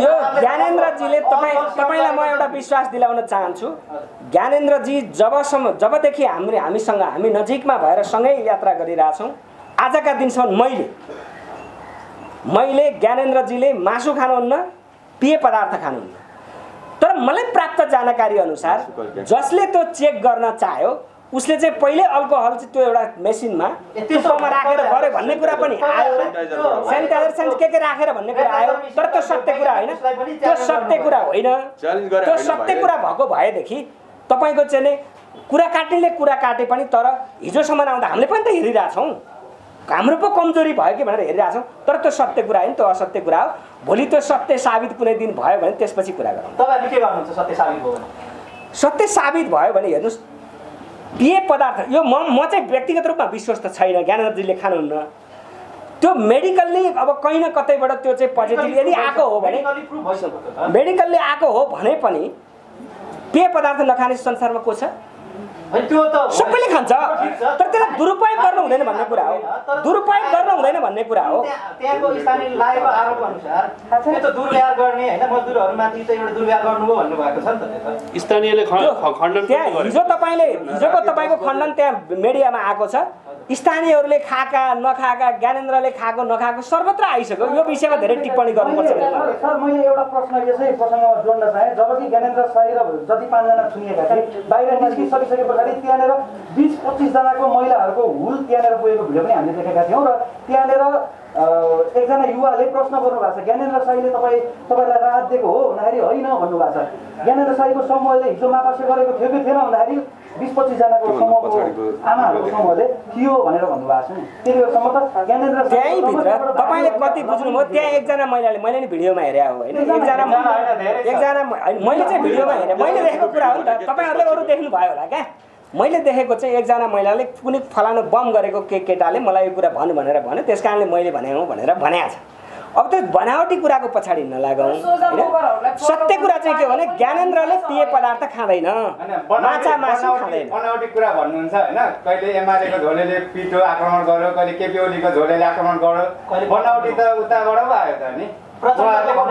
यो ज्ञानेन्द्रजीले तपाईँलाई म एउटा विश्वास दिलाउन चाहन्छु ज्ञानेन्द्रजी जबदेखि हामी नजिकमा भएर सँगै यात्रा गरिरहेछौँ आजका दिनसम्म मैले ज्ञानेन्द्रजीले मासु खानुहुन्न पेय पदार्थ खानुहुन्न तर मलाई प्राप्त जानकारी अनुसार जसले त्यो चेक गर्न चाह्यो उसले चाहिँ पहिले अल्कोहल चाहिँ त्यो एउटा मेसिनमा टुप्पोमा राखेर गऱ्यो भन्ने कुरा पनि आयो सेनिटाइजर के राखेर भन्ने कुरा आयो तर त्यो सत्य कुरा होइन त्यो सत्य कुरा होइन त्यो सत्य कुरा भएको भएदेखि तपाईँको चाहिँ कुरा काट्नेले कुरा काटे पनि तर हिजोसम्म आउँदा हामीले पनि त हेरिरहेछौँ हाम्रो पो कमजोरी भयो कि भनेर हेरिरहेछौँ तर त्यो सत्य कुरा होइन त्यो असत्य कुरा हो भोलि त्यो सत्य साबित कुनै दिन भयो भने त्यसपछि कुरा गरौँ तपाईँहरूले के गर्नुहुन्छ सत्य साबित भयो भने सत्य साबित भयो भने हेर्नुहोस् पेय पदार्थ यो म चाहिँ व्यक्तिगत रूपमा विश्वस्त छैन ज्ञानेन्द्रजीले खानुहुन्न त्यो मेडिकल्ली अब कहीँ न कतैबाट त्यो चाहिँ पोजिटिभ यदि आएको हो भने मेडिकलले आएको हो भने पनि पेय पदार्थ नखाने संसारमा को छ सबैले खान्छ तर त्यसलाई दुरुपयोग गर्नु हुँदैन भन्ने कुरा हो दुरुपयोग गर्नु हुँदैन भन्ने कुरा हो त्यहाँको स्थानीय लागेको आरोप अनुसार त्यो त दुर्व्यवहार गर्ने होइन मजदुरहरूमाथि चाहिँ एउटा दुर्व्यवहार गर्नुभयो भन्नुभएको छ नि त स्थानीयले खण्डन त्यहाँ हिजोको तपाईँको खण्डन त्यहाँ मिडियामा आएको छ स्थानीयहरूले खाएका नखाएका ज्ञानेन्द्रले खाएको नखाएको सर्वत्र आइसक्यो यो विषयमा धेरै टिप्पणी गर्नुपर्छ सर मैले एउटा प्रश्न यसै प्रसङ्गमा जोड्न चाहेँ जबकि ज्ञानेन्द्र साई र जति 5 जना छुनिएका थिए बाहिर निस्किसके पछाडि त्यहाँनिर 20-25 जनाको महिलाहरूको हुल त्यहाँनिर पुगेको भिडियो पनि हामीले देखेका थियौँ र त्यहाँनिर एकजना युवाले प्रश्न गर्नुभएको छ ज्ञानेन्द्र साईले तपाईँलाई राहत दिएको हो भन्दाखेरि होइन भन्नुभएको छ ज्ञानेन्द्र साईको समूहले हिजो मापासे गरेको थियो कि थिएन भन्दाखेरि 20-25 जनाको समूहको आमाहरूको समूहले थियो भनेर भन्नुभएको छ नि त्यति बेलासम्म त ज्ञानेन्द्र त्यहीँभित्र तपाईँले कति बुझ्नुभयो त्यहाँ एकजना महिलाले मैले नि भिडियोमा हेरेँ हो होइन एकजना मैले चाहिँ भिडियोमा हेरेँ मैले देखेको कुरा हो नि त तपाईँहरूले अरू देख्नु भयो होला क्या मैले देखेको चाहिँ एकजना महिलाले कुनै फलानु बम गरेको केटाले मलाई यो कुरा भन्नु भनेर भन्यो त्यस कारणले मैले भने हो भनेर भनेको छ अब त्यो बनावटी कुराको पछाडि नलागौँ होइन सत्य कुरा चाहिँ के हो भने ज्ञानेन्द्रले पेय पदार्थ खाँदैन माछा मासु खाँदैन बनावटी कुरा भन्नुहुन्छ होइन कहिले एमालेको झोलेले पिटो आक्रमण गर्यो कहिले केपी ओलीको झोलेले आक्रमण गर्यो बनावटी त उताबाट पो आयो त नि प्रचण्डको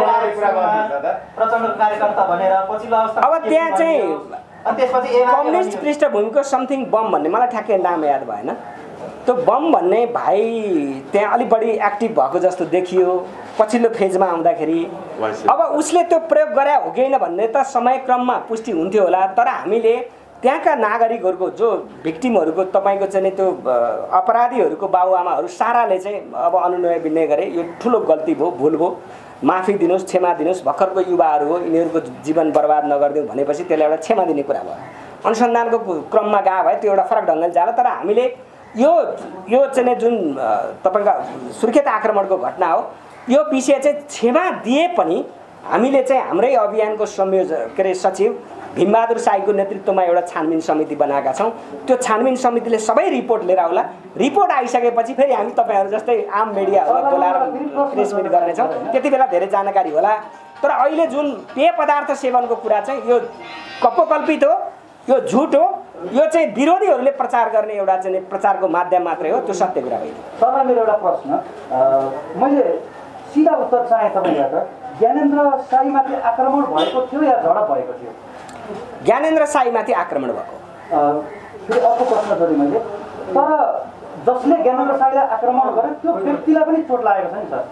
कार्यकर्ता भनेर पछिल्लो अवस्था अब त्यहाँ चाहिँ कम्युनिस्ट पृष्ठभूमिको समथिङ बम भन्ने मलाई ठ्याक्कै नाम याद भएन त्यो बम भन्ने भाइ त्यहाँ अलिक बढी एक्टिभ भएको जस्तो देखियो पछिल्लो फेजमा आउँदाखेरि अब उसले त्यो प्रयोग गरे हो कि होइन भन्ने त समयक्रममा पुष्टि हुन्थ्यो होला तर हामीले त्यहाँका नागरिकहरूको जो भिक्टिमहरूको तपाईँको चाहिँ त्यो अपराधीहरूको बाबुआमाहरू साराले चाहिँ अब अनुनय विनय गरे यो ठुलो गल्ती भयो भुल भयो माफी दिनुहोस् क्षमा दिनुहोस् भर्खरको युवाहरू हो यिनीहरूको जीवन बर्बाद नगरिदिउँ भनेपछि त्यसलाई एउटा क्षमा दिने कुरा भयो अनुसन्धानको क्रममा गए भए त्यो एउटा फरक ढङ्गले जाला तर हामीले यो चाहिँ जुन तपाईँको सुर्खेत आक्रमणको घटना हो यो विषय चाहिँ क्षमा दिए पनि हामीले चाहिँ हाम्रै अभियानको संयोजक के अरे सचिव भीमबहादुर साईको नेतृत्वमा एउटा छानबिन समिति बनाएका छौँ त्यो छानबिन समितिले सबै रिपोर्ट लिएर आउला रिपोर्ट आइसकेपछि फेरि हामी तपाईँहरू जस्तै आम मिडियाहरूलाई बोलाएर प्रेस मिट गर्नेछौँ त्यति बेला धेरै जानकारी होला तर अहिले जुन पेय पदार्थ सेवनको कुरा चाहिँ यो कल्पित हो यो झुट हो यो चाहिँ विरोधीहरूले प्रचार गर्ने एउटा चाहिँ प्रचारको माध्यम मात्रै हो त्यो सत्य कुरा होइन सरलाई मेरो एउटा प्रश्न मैले सिधा उत्तर चाहेँ तपाईँबाट ज्ञानेन्द्र साईमाथि आक्रमण भएको थियो या झडप भएको थियो ज्ञानेन्द्र साईमाथि आक्रमण भएको फेरि अर्को प्रश्न गरेँ मैले तर जसले ज्ञानेन्द्र साईलाई आक्रमण गर्यो त्यो व्यक्तिलाई पनि चोट लागेको छ नि सर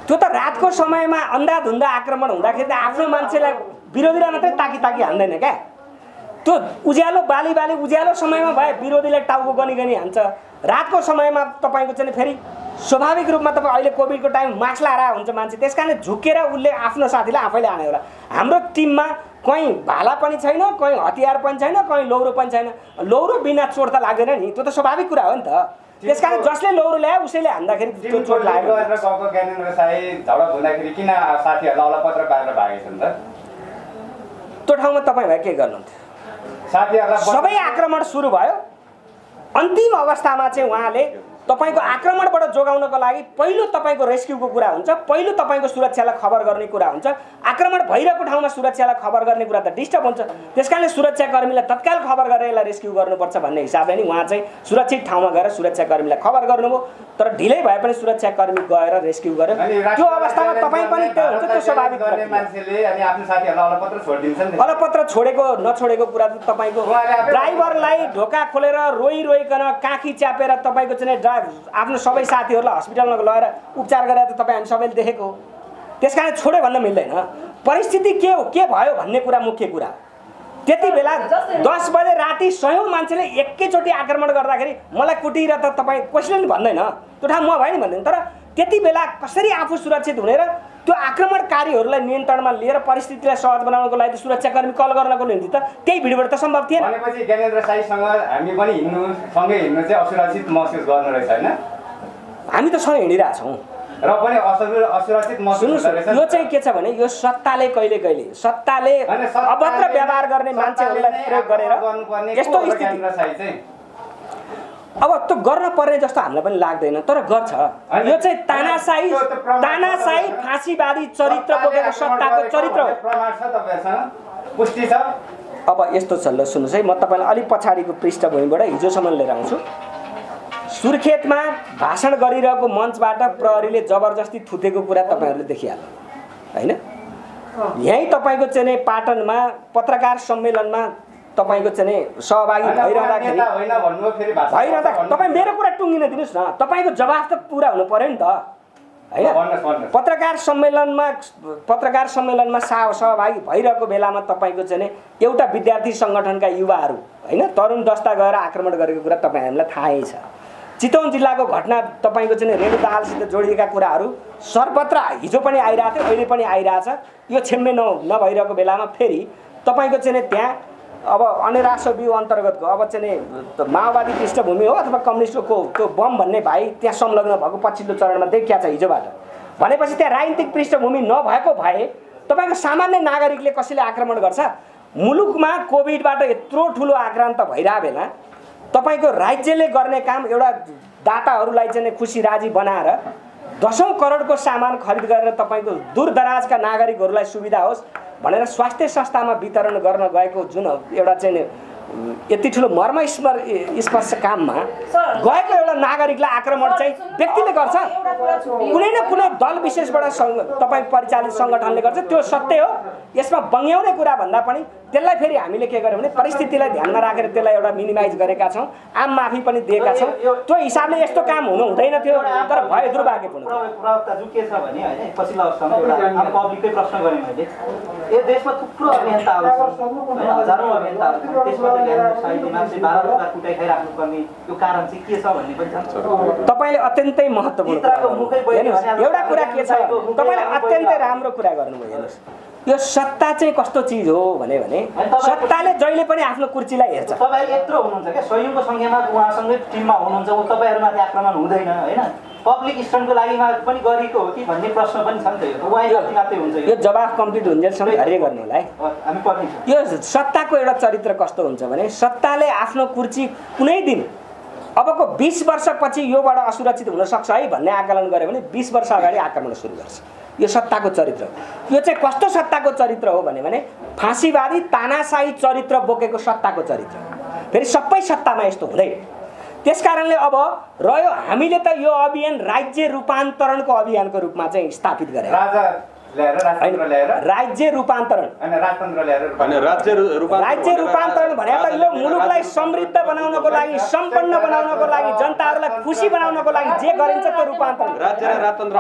त्यो त रातको समयमा अन्धाधुन्दा आक्रमण हुँदाखेरि त आफ्नो मान्छेलाई विरोधीलाई मात्रै ताकी हान्दैन क्या त्यो उज्यालो बाली उज्यालो समयमा भए विरोधीलाई टाउको गनी हान्छ रातको समयमा तपाईँको चाहिँ फेरि स्वाभाविक रूपमा तपाईँ अहिले कोभिडको टाइम मास्क लगाएर हुन्छ मान्छे त्यस कारणले झुकेर उसले आफ्नो साथीलाई आफैले हाने होला हाम्रो टिममा कहीँ भाला पनि छैन कहीँ हतियार पनि छैन कहीँ लौरो पनि छैन लौरो बिना चोट त लाग्दैन नि त्यो त स्वाभाविक कुरा हो नि त त्यस कारण जसले लौरो ल्यायो उसैले हान्दाखेरि त्यो चोट लाग्यो ज्ञानेन्द्र साई झडप हुँदाखेरि किन साथीहरूलाई अलपत्र पारेर भागेछन् त त्यो ठाउँमा तपाईँ भए के गर्नुहुन्थ्यो सबै आक्रमण सुरु भयो अन्तिम अवस्थामा चाहिँ उहाँले तपाईको आक्रमणबाट जोगाउनको लागि पहिलो तपाईको रेस्क्युको कुरा हुन्छ पहिलो तपाईको सुरक्षालाई खबर गर्ने कुरा हुन्छ आक्रमण भइरहेको ठाउँमा सुरक्षालाई खबर गर्ने कुरा त डिस्टर्ब हुन्छ त्यसकारणले सुरक्षाकर्मीलाई तत्काल खबर गरेर यसलाई रेस्क्यु गर्नुपर्छ भन्ने हिसाबले नि उहाँ चाहिँ सुरक्षित ठाउँमा गएर सुरक्षाकर्मीलाई खबर गर्नुभयो तर ढिलै भए पनि सुरक्षाकर्मी गएर रेस्क्यु गर्यो त्यो अवस्थामा तपाईँ पनि त्यो हुन्छ त्यो स्वाभाविक मान्छेले अनि आफ्नो साथीहरूलाई अलपत्र छोडिदिन्छन् नि अलपत्र छोडेको नछोडेको कुरा त तपाईको ड्राइभरलाई ढोका खोलेर रोइकन काखी च्यापेर तपाईको चाहिँ आफ्नो सबै साथीहरूलाई हस्पिटलमा लगेर उपचार गरेर त तपाईँ हामी सबैले देखेको हो त्यसकारण छोड्यो भन्न मिल्दैन परिस्थिति के हो के भयो भन्ने कुरा मुख्य कुरा त्यति बेला 10 बजे राति 100 मान्छेले एकैचोटि आक्रमण गर्दाखेरि मलाई कुटेर त तपाईँ कसैले पनि भन्दैन, त्यो ठाउँ म भए नि भन्दैन। तर त्यति बेला कसरी आफू सुरक्षित हुने र त्यो आक्रमणकारीहरूलाई नियन्त्रणमा लिएर परिस्थितिलाई सहज बनाउनको लागि सुरक्षाकर्मी कल गर्नको निम्ति त त्यही भिडबाट त सम्भव थिएन। भनेपछि ज्ञानेन्द्र साईसँग हामी पनि सँगै हिँड्नु चाहिँ असुरक्षित महसुस गर्नु रहेछ होइन? हामी त सँगै हिँडिरहेछौँ र पनि असुरक्षित महसुस सुन्नुहोस्, यो चाहिँ के छ भने यो सत्ताले कहिले कहिले सत्ताले अभद्र व्यवहार गर्ने मान्छेहरूलाई प्रयोग गरेर यस्तो स्थिति अब त्यो गर्न पर्ने जस्तो हामीलाई पनि लाग्दैन, तर गर्छ। यो चाहिँ तानाशाही फाँसीवादी चरित्र बोकेको सत्ताको चरित्र हो। प्रमाण छ तपाईहरुसँग? पुष्टि छ? अब यस्तो छ, ल सुन्नुहोस् है, म तपाईँलाई अलिक पछाडिको पृष्ठभूमिबाट हिजोसम्म लिएर आउँछु। सुर्खेतमा भाषण गरिरहेको मञ्चबाट प्रहरीले जबरजस्ती थुतेको कुरा तपाईँहरूले देखिहाल्नु होइन? यहीँ तपाईँको चाहिँ नि पाटनमा पत्रकार सम्मेलनमा तपाईको चाहिँ सहभागी भइरहँदा तपाईँ मेरो कुरा टुङ्गिन दिनुहोस् न, तपाईँको जवाफ त पुरा हुनु पर्यो नि त होइन? पत्रकार सम्मेलनमा सहभागी भइरहेको बेलामा तपाईँको चाहिँ नि एउटा विद्यार्थी सङ्गठनका युवाहरू होइन तरुण दस्ता गएर आक्रमण गरेको कुरा तपाईँहरूलाई थाहै छ। चितवन जिल्लाको घटना तपाईँको चाहिँ रेणु दाहालसित जोडिएका कुराहरू सर्वत्र हिजो पनि आइरहेको थियो, अहिले पनि आइरहेछ। यो छिम्मे नभइरहेको बेलामा फेरि तपाईँको चाहिँ त्यहाँ अब अनेरासो बिउ अन्तर्गतको अब चाहिँ माओवादी पृष्ठभूमि हो अथवा कम्युनिस्टको त्यो बम भन्ने भाइ त्यहाँ संलग्न भएको पछिल्लो चरणमा देखिया छ हिजोबाट। भनेपछि त्यहाँ राजनीतिक पृष्ठभूमि नभएको भए तपाईँको सामान्य नागरिकले कसैले आक्रमण गर्छ? मुलुकमा कोभिडबाट यत्रो ठुलो आक्रान्त भइरह बेला तपाईँको राज्यले गर्ने काम एउटा दाताहरूलाई चाहिँ खुसी राजी बनाएर 10 करोडको सामान खरिद गरेर तपाईँको दूरदराजका नागरिकहरूलाई सुविधा होस् भनेर स्वास्थ्य संस्थामा वितरण गर्न गएको जुन एउटा चाहिँ यति ठुलो मर्मस्पर्श काममा गएको एउटा नागरिकलाई आक्रमण चाहिँ व्यक्तिले गर्छ, कुनै न कुनै दल विशेषबाट तपाईँ परिचालित सङ्गठनले गर्छ। त्यो सत्य हो। यसमा बङ्ग्याउने कुरा भन्दा पनि त्यसलाई फेरि हामीले के गर्यौँ भने परिस्थितिलाई ध्यानमा राखेर त्यसलाई एउटा मिनिमाइज गरेका छौँ, आम माफी पनि दिएका छौँ। त्यो हिसाबले यस्तो काम हुनु हुँदैन थियो, तर भयो दुर्भाग्यपूर्ण। प्रवक्ता के छ भने होइन पछिल्लो अवस्थामा एउटा आम पब्लिककै प्रश्न गरेँ मैले, यो देशमा थुप्रो अभियन्ताहरू छन् होइन, हजारौँ अभियन्ताहरू छन्, त्यसमा साइडले मान्छे 12 कुटाइ खाइराख्नुपर्ने यो कारण चाहिँ के छ भन्ने पनि छ। तपाईँले अत्यन्तै महत्त्वपूर्ण एउटा कुरा के छ, तपाईँले अत्यन्तै राम्रो कुरा गर्नुभयो। हेर्नुहोस्, यो सत्ता चाहिँ कस्तो चिज हो भने सत्ताले जहिले पनि आफ्नो कुर्सीलाई हेर्छ। तपाईँ यत्रो हुनुहुन्छ क्या, सयौंको सङ्ख्यामा उहाँसँगै टिममा हुनुहुन्छ, तपाईँहरूमाथि आक्रमण हुँदैन होइन? पब्लिक स्टन्टको लागि पनि गरेको हो कि भन्ने प्रश्न पनि छ नि त। उहाँ जति मात्रै हुन्छ यो जवाफ कम्प्लिट हुन्जेलसम्म धैर्य गर्नु होला है। हामी पर्ने यो सत्ताको एउटा चरित्र कस्तो हुन्छ भने सत्ताले आफ्नो कुर्सी कुनै दिन अबको 20 वर्षपछि योबाट असुरक्षित हुन सक्छ है भन्ने आकलन गर्यो भने 20 वर्ष अगाडि आक्रमण सुरु गर्छ। यो सत्ताको चरित्र हो। यो चाहिँ कस्तो सत्ताको चरित्र हो भने फाँसीवादी तानाशाही चरित्र बोकेको सत्ताको चरित्र हो। फेरि सबै सत्तामा यस्तो हुँदैन। त्यसकारणले अब रह्यो हामीले त यो अभियान राज्य रूपान्तरणको अभियानको रूपमा चाहिँ स्थापित गरे। राज्य रूपान्तरण राज्य रूपान्तरण भने त यो मुलुकलाई समृद्ध बनाउनको लागि, सम्पन्न बनाउनको लागि, जनताहरूलाई खुसी बनाउनको लागि जे गरिन्छ त्यो रूपान्तरण। राज्य र राजतन्त्र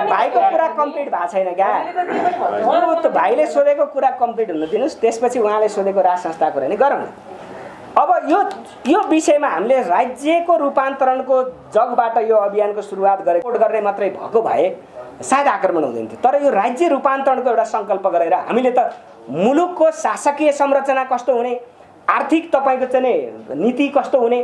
भाइको कुरा कम्प्लिट भएको छैन क्या, भाइले सोधेको कुरा कम्प्लिट हुन दिनुहोस्, त्यसपछि उहाँले सोधेको राज संस्थाको कुरा नि गरौँ। अब यो विषयमा हामीले राज्यको रूपान्तरणको जगबाट यो अभियानको सुरुवात गरेको गर्ने मात्रै भएको भए सायद आक्रमण हुँदैन थियो। तर यो राज्य रूपान्तरणको एउटा सङ्कल्प गरेर हामीले त मुलुकको शासकीय संरचना कस्तो हुने, आर्थिक तपाईँको चाहिँ नीति कस्तो हुने,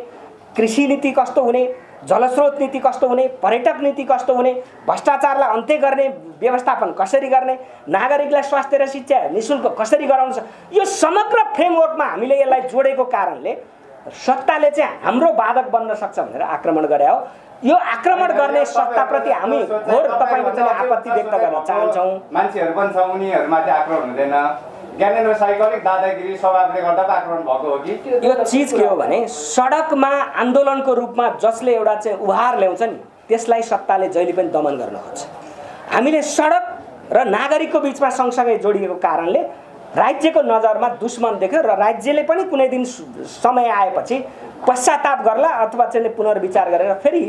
कृषि नीति कस्तो हुने, जलस्रोत नीति कस्तो हुने, पर्यटक नीति कस्तो हुने, भ्रष्टाचारलाई अन्त्य गर्ने व्यवस्थापन कसरी गर्ने, नागरिकलाई स्वास्थ्य र शिक्षा निःशुल्क कसरी गराउनु छ, यो समग्र फ्रेमवर्कमा हामीले यसलाई जोडेको कारणले सत्ताले चाहिँ हाम्रो बाधक बन्न सक्छ भनेर आक्रमण गरे हो। यो आक्रमण गर्ने सत्ताप्रति हामी घोर तपाईँको चाहिँ आपत्ति व्यक्त गर्न चाहन्छौँ। मान्छेहरू पनि छ, उनीहरूमाथि आक्रमण हुँदैन। ज्ञानेन्द्र साईको अलिक दादागिरी स्वभावले गर्दा आक्रमण भएको हो कि? यो चिज के हो भने सडकमा आन्दोलनको रूपमा जसले एउटा चाहिँ उभार ल्याउँछ नि त्यसलाई सत्ताले जहिले पनि दमन गर्न खोज्छ। हामीले सडक र नागरिकको बिचमा सँगसँगै जोडिएको कारणले राज्यको नजरमा दुश्मन देख्यो र राज्यले पनि कुनै दिन समय आएपछि पश्चाताप गर्ला अथवा चाहिँ पुनर्विचार गरेर फेरि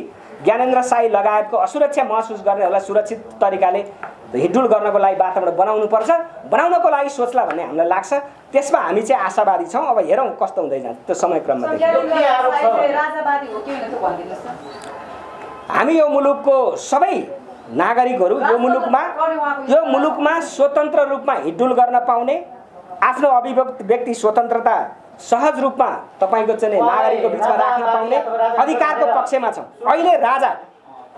ज्ञानेन्द्र साई लगायतको असुरक्षा महसुस गर्नेहरूलाई सुरक्षित तरिकाले हिँडडुल गर्नको लागि वातावरण बनाउनुपर्छ, बनाउनको लागि सोच्ला भन्ने हामीलाई लाग्छ। त्यसमा हामी चाहिँ आशावादी छौँ। अब हेरौँ कस्तो हुँदै जान्छ त्यो समयक्रममा। हामी यो मुलुकको सबै नागरिकहरू यो मुलुकमा स्वतन्त्र रूपमा हिँडडुल गर्न पाउने, आफ्नो अभिव्यक्ति व्यक्ति स्वतन्त्रता सहज रूपमा तपाईँको चाहिँ नागरिकको बिचमा राख्न पाउने अधिकारको पक्षमा छौँ। अहिले राजा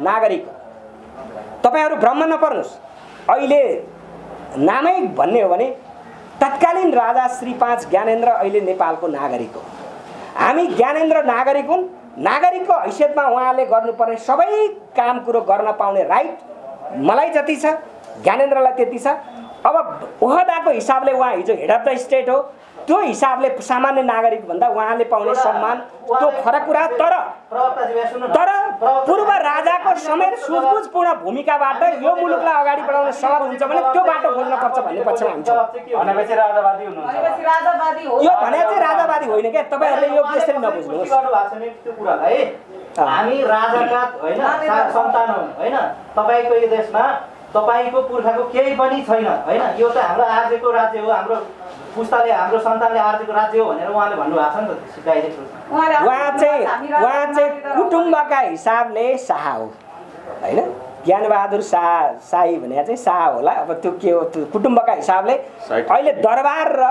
नागरिक तपाईँहरू भ्रम नपर्नुहोस्। अहिले नामै भन्ने हो भने तत्कालीन राजा श्री 5 ज्ञानेन्द्र अहिले नेपालको नागरिक हो। हामी ज्ञानेन्द्र नागरिक हुन्। नागरिकको हैसियतमा उहाँले गर्नुपर्ने सबै काम कुरो गर्न पाउने राइट मलाई जति छ, ज्ञानेन्द्रलाई त्यति छ। अब ओहदाको हिसाबले उहाँ हिजो हेड अफ द स्टेट हो, त्यो हिसाबले सामान्य नागरिक भन्दा उहाँले पाउने सम्मान त्यो फरक कुरा। तर पूर्व राजाको समेत सुझबुझपूर्ण भूमिकाबाट यो मुलुकलाई अगाडि बढाउन सहज हुन्छ भने त्यो बाटो खोज्नुपर्छ भन्ने पक्षमा हामी छौँ। भनेपछि राजावादी हुनुहुन्छ। यो भने चाहिँ राजावादी होइन क्या, तपाईँहरूले यो त्यसरी नबुझ्नुहोस्। त्यो कुरालाई हामी राजाका होइन सन्तान हौँ होइन। तपाईँको यो देशमा तपाईँको पुर्खाको केही पनि छैन होइन। यो त हाम्रो आर्जेको राज्य हो, हाम्रो पुस्ताले हाम्रो सन्तानले आर्जेको राज्य हो भनेर उहाँले भन्नुभएको छ नि त डाइरेक्ट। उहाँ चाहिँ कुटुम्बका हिसाबले शाह हो होइन। ज्ञानबहादुर शाही भने चाहिँ शाह होला। अब त्यो के हो, त्यो कुटुम्बका हिसाबले अहिले दरबार र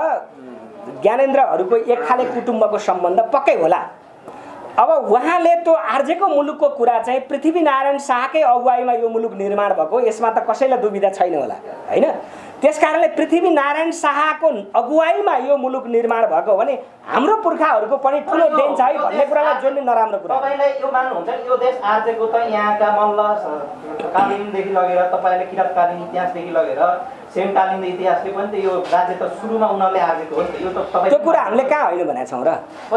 ज्ञानेन्द्रहरूको एक खाले कुटुम्बको सम्बन्ध पक्कै होला। अब उहाँले त्यो आर्जेको मुलुकको कुरा चाहिँ पृथ्वीनारायण शाहकै अगुवाईमा यो मुलुक निर्माण भएको, यसमा त कसैलाई दुविधा छैन होला होइन। त्यसकारणले पृथ्वीनारायण शाहको अगुवाईमा यो मुलुक निर्माण भएको भने हाम्रो पुर्खाहरूको पनि ठुलो देन छ है भन्ने कुरालाई जोड्ने नराम्रो कुरा। तपाईँलाई यो मान्नुहुन्छ कि यो देश आर्जेको त यहाँका मल्ल कालीनदेखि लगेर तपाईँले किराँतकालीन इतिहासदेखि लगेर सेमकालीन इतिहासले पनि त यो राज्य त सुरुमा उनीहरूले आर्जेको हो नि त। यो त तपाईँ त्यो कुरा हामीले कहाँ होइन भनेका छौँ र।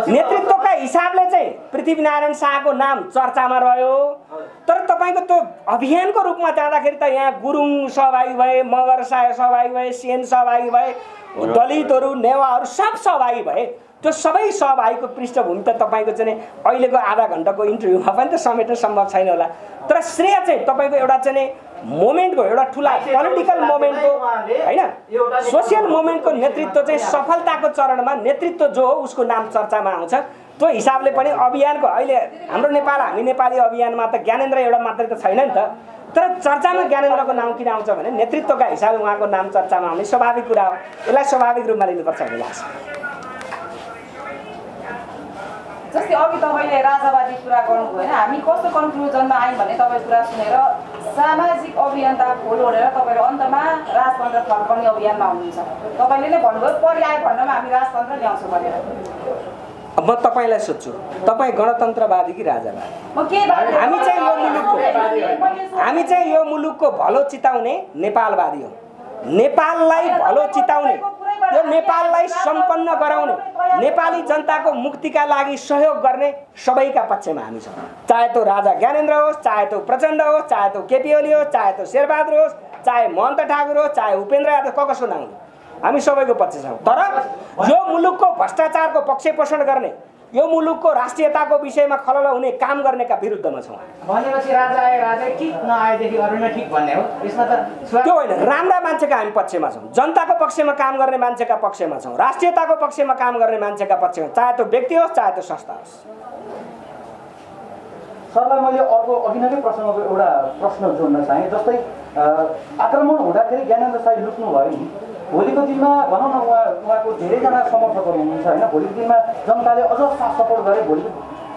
नेतृत्वका हिसाबले चाहिँ पृथ्वीनारायण शाहको नाम चर्चामा रह्यो। तर तपाईँको त्यो अभियानको रूपमा जाँदाखेरि त यहाँ गुरुङ सहभागी भए, मगर सहभागी भए, सेन सहभागी भए, दलितहरू नेवाहरू सब सहभागी भए। त्यो सबै सहभागीको पृष्ठभूमि त तपाईँको चाहिँ अहिलेको आधा घन्टाको इन्टरभ्यूमा पनि त समेट्न सम्भव छैन होला। तर श्रेय चाहिँ तपाईँको एउटा चाहिँ मोमेन्टको, एउटा ठुला पोलिटिकल मोमेन्टको होइन, सोसियल मोमेन्टको नेतृत्व चाहिँ सफलताको चरणमा नेतृत्व जो हो उसको नाम चर्चामा आउँछ। त्यो हिसाबले पनि अभियानको अहिले हाम्रो नेपाल हामी नेपाली अभियानमा त ज्ञानेन्द्र एउटा मात्रै त छैन नि त। तर चर्चामा ज्ञानेन्द्रको नाम किन आउँछ भने नेतृत्वका हिसाबले उहाँको नाम चर्चामा आउने स्वाभाविक कुरा हो। यसलाई स्वाभाविक रूपमा लिनुपर्छ भन्ने लाग्छ। जस्तै अघि तपाईँले राजावादी कुरा गर्नुभयो होइन। हामी कस्तो कन्क्लुजनमा आयौँ भने तपाईँ कुरा सुनेर सामाजिक अभियन्ता खोल ओढेर तपाईँहरू अन्तमा राजतन्त्र फर्काउने अभियानमा हुनुहुन्छ। तपाईँले नै भन्नुभयो पर्याय खण्डमा हामी राजतन्त्र ल्याउँछौँ भनेर। म तपाईँलाई सोध्छु, तपाईँ गणतन्त्रवादी कि राजावादी? हामी चाहिँ यो मुलुकको भलो चिताउने नेपालवादी हो। नेपाललाई भलो चिताउने, यो नेपाललाई सम्पन्न गराउने, नेपाली जनताको मुक्तिका लागि सहयोग गर्ने सबैका पक्षमा हामी छौँ। चाहे त्यो राजा ज्ञानेन्द्र होस्, चाहे त्यो प्रचण्ड होस्, चाहे त्यो केपी ओली होस्, चाहे त्यो शेरबहादुर होस्, चाहे महन्त ठाकुर होस्, चाहे उपेन्द्र यादव कसो नहुने, हामी सबैको पक्ष छौँ। तर यो मुलुकको भ्रष्टाचारको पक्ष पोषण गर्ने, यो मुलुकको राष्ट्रियताको विषयमा खलल हुने काम गर्नेका विरुद्धमा छौँ। भनेपछि राजा आए राजा ठिक नआएदेखि अरू नै ठिक भन्ने हो। यसमा त त्यो होइन, राम्रा मान्छेका हामी पक्षमा छौँ, जनताको पक्षमा काम गर्ने मान्छेका पक्षमा छौँ, राष्ट्रियताको पक्षमा काम गर्ने मान्छेका पक्षमा, चाहे त्यो व्यक्ति होस् चाहे त्यो संस्था होस्। सरलाई मैले अर्को अघि नै प्रसङ्गको एउटा प्रश्न जोड्न चाहेँ। जस्तै आक्रमण हुँदाखेरि ज्ञानेन्द्र साई लुक्नु भयो नि, भोलिको दिनमा भनौँ न उहाँको धेरैजना समर्थकहरू हुनुहुन्छ होइन। भोलिको दिनमा जनताले अझ साथ सपोर्ट गरे, भोलिको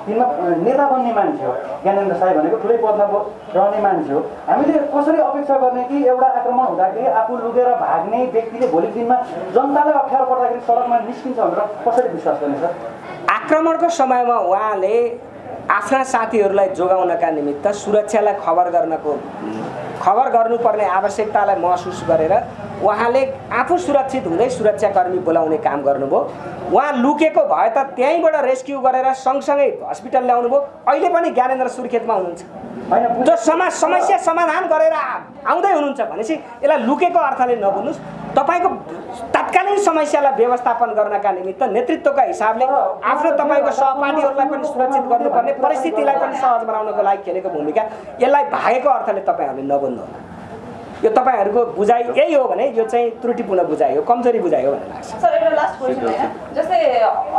दिनमा नेता बन्ने मान्छे हो ज्ञानेन्द्र साई भनेको, ठुलै पदमा रहने मान्छे हो। हामीले कसरी अपेक्षा गर्ने कि एउटा आक्रमण हुँदाखेरि आफू लुकेर भाग्ने व्यक्तिले भोलिको दिनमा जनतालाई अप्ठ्यारो पर्दाखेरि सडकमा निस्किन्छ भनेर कसरी विश्वास गर्ने सर? आक्रमणको समयमा उहाँले आफ्ना साथीहरूलाई जोगाउनका निमित्त सुरक्षालाई खबर गर्नुपर्ने आवश्यकतालाई महसुस गरेर उहाँले आफू सुरक्षित हुँदै सुरक्षाकर्मी बोलाउने काम गर्नुभयो। उहाँ लुकेको भए त त्यहीँबाट रेस्क्यु गरेर सँगसँगै हस्पिटल ल्याउनु भयो। अहिले पनि ज्ञानेन्द्र सुर्खेतमा हुनुहुन्छ होइन। जो समस्या समाधान गरेर आउँदै हुनुहुन्छ भनेपछि यसलाई लुकेको अर्थले नबुझ्नुहोस्। तपाईको तत्कालीन समस्यालाई व्यवस्थापन गर्नका निमित्त नेतृत्वका हिसाबले आफ्नो तपाईको सहपाठीहरूलाई पनि सुरक्षित गर्नुपर्ने परिस्थितिलाई पनि सहज बनाउनको लागि खेलेको भूमिका यसलाई भागेको अर्थले तपाईँहरूले नबुझ्नु होला। यो तपाईँहरूको बुझाइ यही हो भने यो चाहिँ त्रुटिपूर्ण बुझाइ हो, कमजोरी बुझाइ हो भन्ने लाग्छ। सर एउटा लास्ट क्वेसन हैन, जस्तै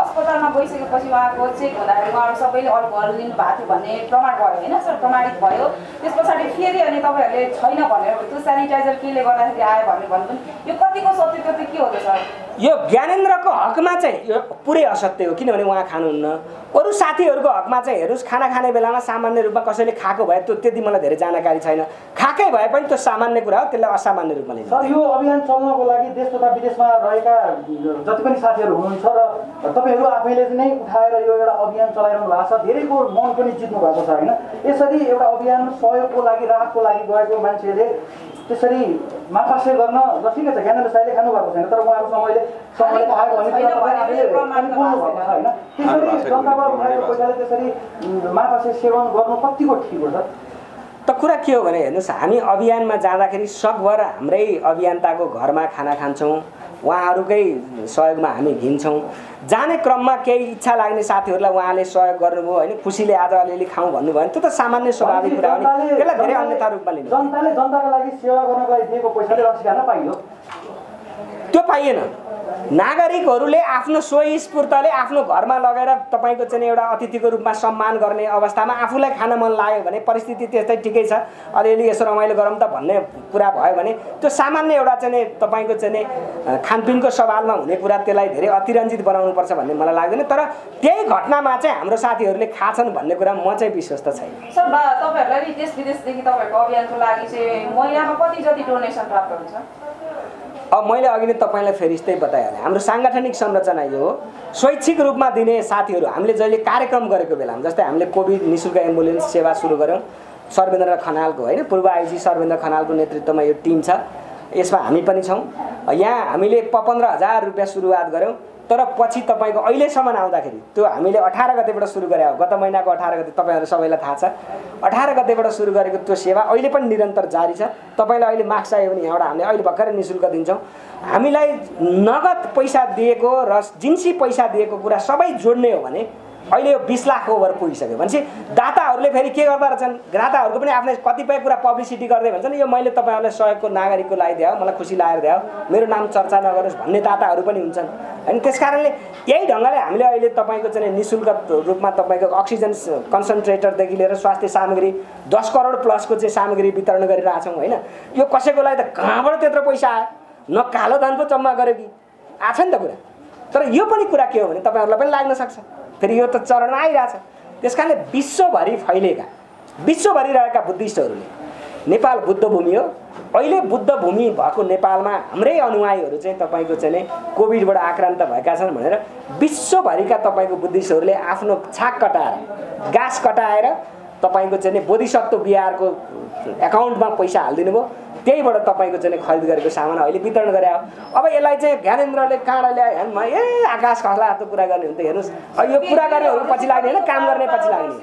अस्पतालमा गइसकेपछि उहाँको चेक हुँदाखेरि उहाँहरू सबैले अल्कोहल लिनु भएको थियो भन्ने प्रमाण भयो हैन सर, प्रमाणित भयो। त्यस पछाडि फेरि अनि तपाईँहरूले छैन भनेर त्यो सेनिटाइजर केले गर्दाखेरि आयो भन्ने भन्नु यो कतिको सत्य त्यो के हो त सर? यो ज्ञानेन्द्रको हकमा चाहिँ यो पुरै असत्य हो, किनभने उहाँ खानुहुन्न। अरू साथीहरूको हकमा चाहिँ हेर्नुहोस्, खाना खाने बेलामा सामान्य रूपमा कसैले खाएको भए त्यो त्यति मलाई धेरै जानकारी छैन, खाएकै भए पनि त्यो सामान्य कुरा हो, त्यसलाई असामान्य रूपमा लिन्छ। सर यो अभियान चल्नको लागि देश तथा विदेशमा रहेका जति पनि साथीहरू हुनुहुन्छ र तपाईँहरू आफैले नै उठाएर यो एउटा अभियान चलाइरहनु भएको छ, धेरैको मन पनि जित्नु भएको छ होइन। यसरी एउटा अभियान सहयोगको लागि राहतको लागि गएको मान्छेले त्यसरी माफासे गर्न र ठिकै छ ज्ञानेन्द्र साईले खानुभएको छैन, तर उहाँको समयले खायो भने कुरा तपाईँ आफैले बोल्नु भएको छ होइन। त्यसरी जनताबाट उठाएको पैसाले त्यसरी माफासे सेवन गर्नु कतिको ठिक हो सर? त कुरा के हो भने हेर्नुहोस्, हामी अभियानमा जाँदाखेरि सकभर हाम्रै अभियन्ताको घरमा खाना खान्छौँ, उहाँहरूकै सहयोगमा हामी हिँड्छौँ। जाने क्रममा केही इच्छा लाग्ने साथीहरूलाई उहाँले सहयोग गर्नुभयो होइन, खुसीले आज अलिअलि खाउँ भन्नुभयो भने त्यो त सामान्य स्वाभाविक कुरा हो नि, त्यसलाई धेरै अन्यथा रूपमा लिनु। जनताले जनताको लागि सेवा गर्नको लागि दिएको पैसाले रक्सी खान पाइयो? त्यो पाइएन। नागरिकहरूले आफ्नो स्वस्फूर्तले आफ्नो घरमा लगेर तपाईँको चाहिँ एउटा अतिथिको रूपमा सम्मान गर्ने अवस्थामा आफूलाई खान मन लाग्यो भने परिस्थिति त्यस्तै ठिकै छ, अलिअलि यसो रमाइलो गरौँ त भन्ने कुरा भयो भने त्यो सामान्य एउटा चाहिँ तपाईँको चाहिँ खानपिनको सवालमा हुने कुरा, त्यसलाई धेरै अतिरञ्जित बनाउनुपर्छ भन्ने मलाई लाग्दैन। तर त्यही घटनामा चाहिँ हाम्रो साथीहरूले खाछन् भन्ने कुरा म चाहिँ विश्वस्त छैन। सर तपाईँहरूलाई देश विदेशदेखि तपाईँहरूको अभियानको लागि चाहिँ महिनामा कति जति डोनेसन प्राप्त हुन्छ? अब मैले अघि नै तपाईँलाई फेरि यस्तै बताइहालेँ, हाम्रो साङ्गठनिक संरचना यो हो। स्वैच्छिक रूपमा दिने साथीहरू हामीले जहिले कार्यक्रम गरेको बेलामा, जस्तै हामीले कोभिड निःशुल्क एम्बुलेन्स सेवा सुरु गऱ्यौँ सर्वेन्द्र खनालको होइन, पूर्व आइजी सर्वेन्द्र खनालको नेतृत्वमा यो टिम छ, यसमा हामी पनि छौँ। यहाँ हामीले 15,000 रुपियाँ सुरुवात गऱ्यौँ, तर पछि तपाईँको अहिलेसम्म आउँदाखेरि त्यो हामीले 18 गतेबाट सुरु गरे हो, गत महिनाको 18 गते, तपाईँहरू सबैलाई थाहा छ। 18 गतेबाट सुरु गरेको त्यो सेवा अहिले पनि निरन्तर जारी छ। तपाईँलाई अहिले मास्क चाहियो भने यहाँबाट हामीले अहिले भर्खरै निःशुल्क दिन्छौँ। हामीलाई नगद पैसा दिएको र जिन्सी पैसा दिएको कुरा सबै जोड्ने हो भने अहिले यो 20 लाख ओभर पुगिसक्यो भनेपछि दाताहरूले फेरि के गर्दा रहेछन्, दाताहरूको पनि आफ्नै कतिपय कुरा पब्लिसिटी गर्दै भन्छन्, यो मैले तपाईँहरूलाई सहयोगको नागरिकको लागि दिए हो, मलाई खुसी लागेर दिए हो, मेरो नाम चर्चा नगरोस् भन्ने दाताहरू पनि हुन्छन् होइन। त्यस कारणले यही ढङ्गले हामीले अहिले तपाईँको चाहिँ निःशुल्क रूपमा तपाईँको अक्सिजन कन्सन्ट्रेटरदेखि लिएर स्वास्थ्य सामग्री 10 करोड प्लसको चाहिँ सामग्री वितरण गरिरहेछौँ होइन। यो कसैको लागि त कहाँबाट त्यत्रो पैसा आयो, न कालो धन पो जम्मा गर्यो कि आछ नि त कुरा। तर यो पनि कुरा के हो भने तपाईँहरूलाई पनि लाग्न सक्छ, फेरि यो त चरणमा आइरहेछ। त्यस कारणले विश्वभरि फैलेका, विश्वभरि रहेका बुद्धिस्टहरूले, नेपाल बुद्ध भूमि हो, अहिले बुद्ध भूमि भएको नेपालमा हाम्रै अनुयायीहरू चाहिँ तपाईँको चाहिँ कोभिडबाट आक्रान्त भएका छन् भनेर विश्वभरिका तपाईँको बुद्धिस्टहरूले आफ्नो छाक कटाएर, गाँस कटाएर तपाईँको चाहिँ बोधिसत्व बिहारको एकाउन्टमा पैसा हालिदिनु भयो, त्यहीबाट तपाईँको चाहिँ खरिद गरेको सामान अहिले वितरण गरे हो। अब यसलाई चाहिँ ज्ञानेन्द्रले कहाँबाट ल्यायो हेर्नु, ए आकाश खस्ला जस्तो कुरा गर्ने हुन्छ। हेर्नुहोस् यो कुरा गर्नेहरू पछि लाग्ने होइन, काम गर्ने पछि लाग्ने।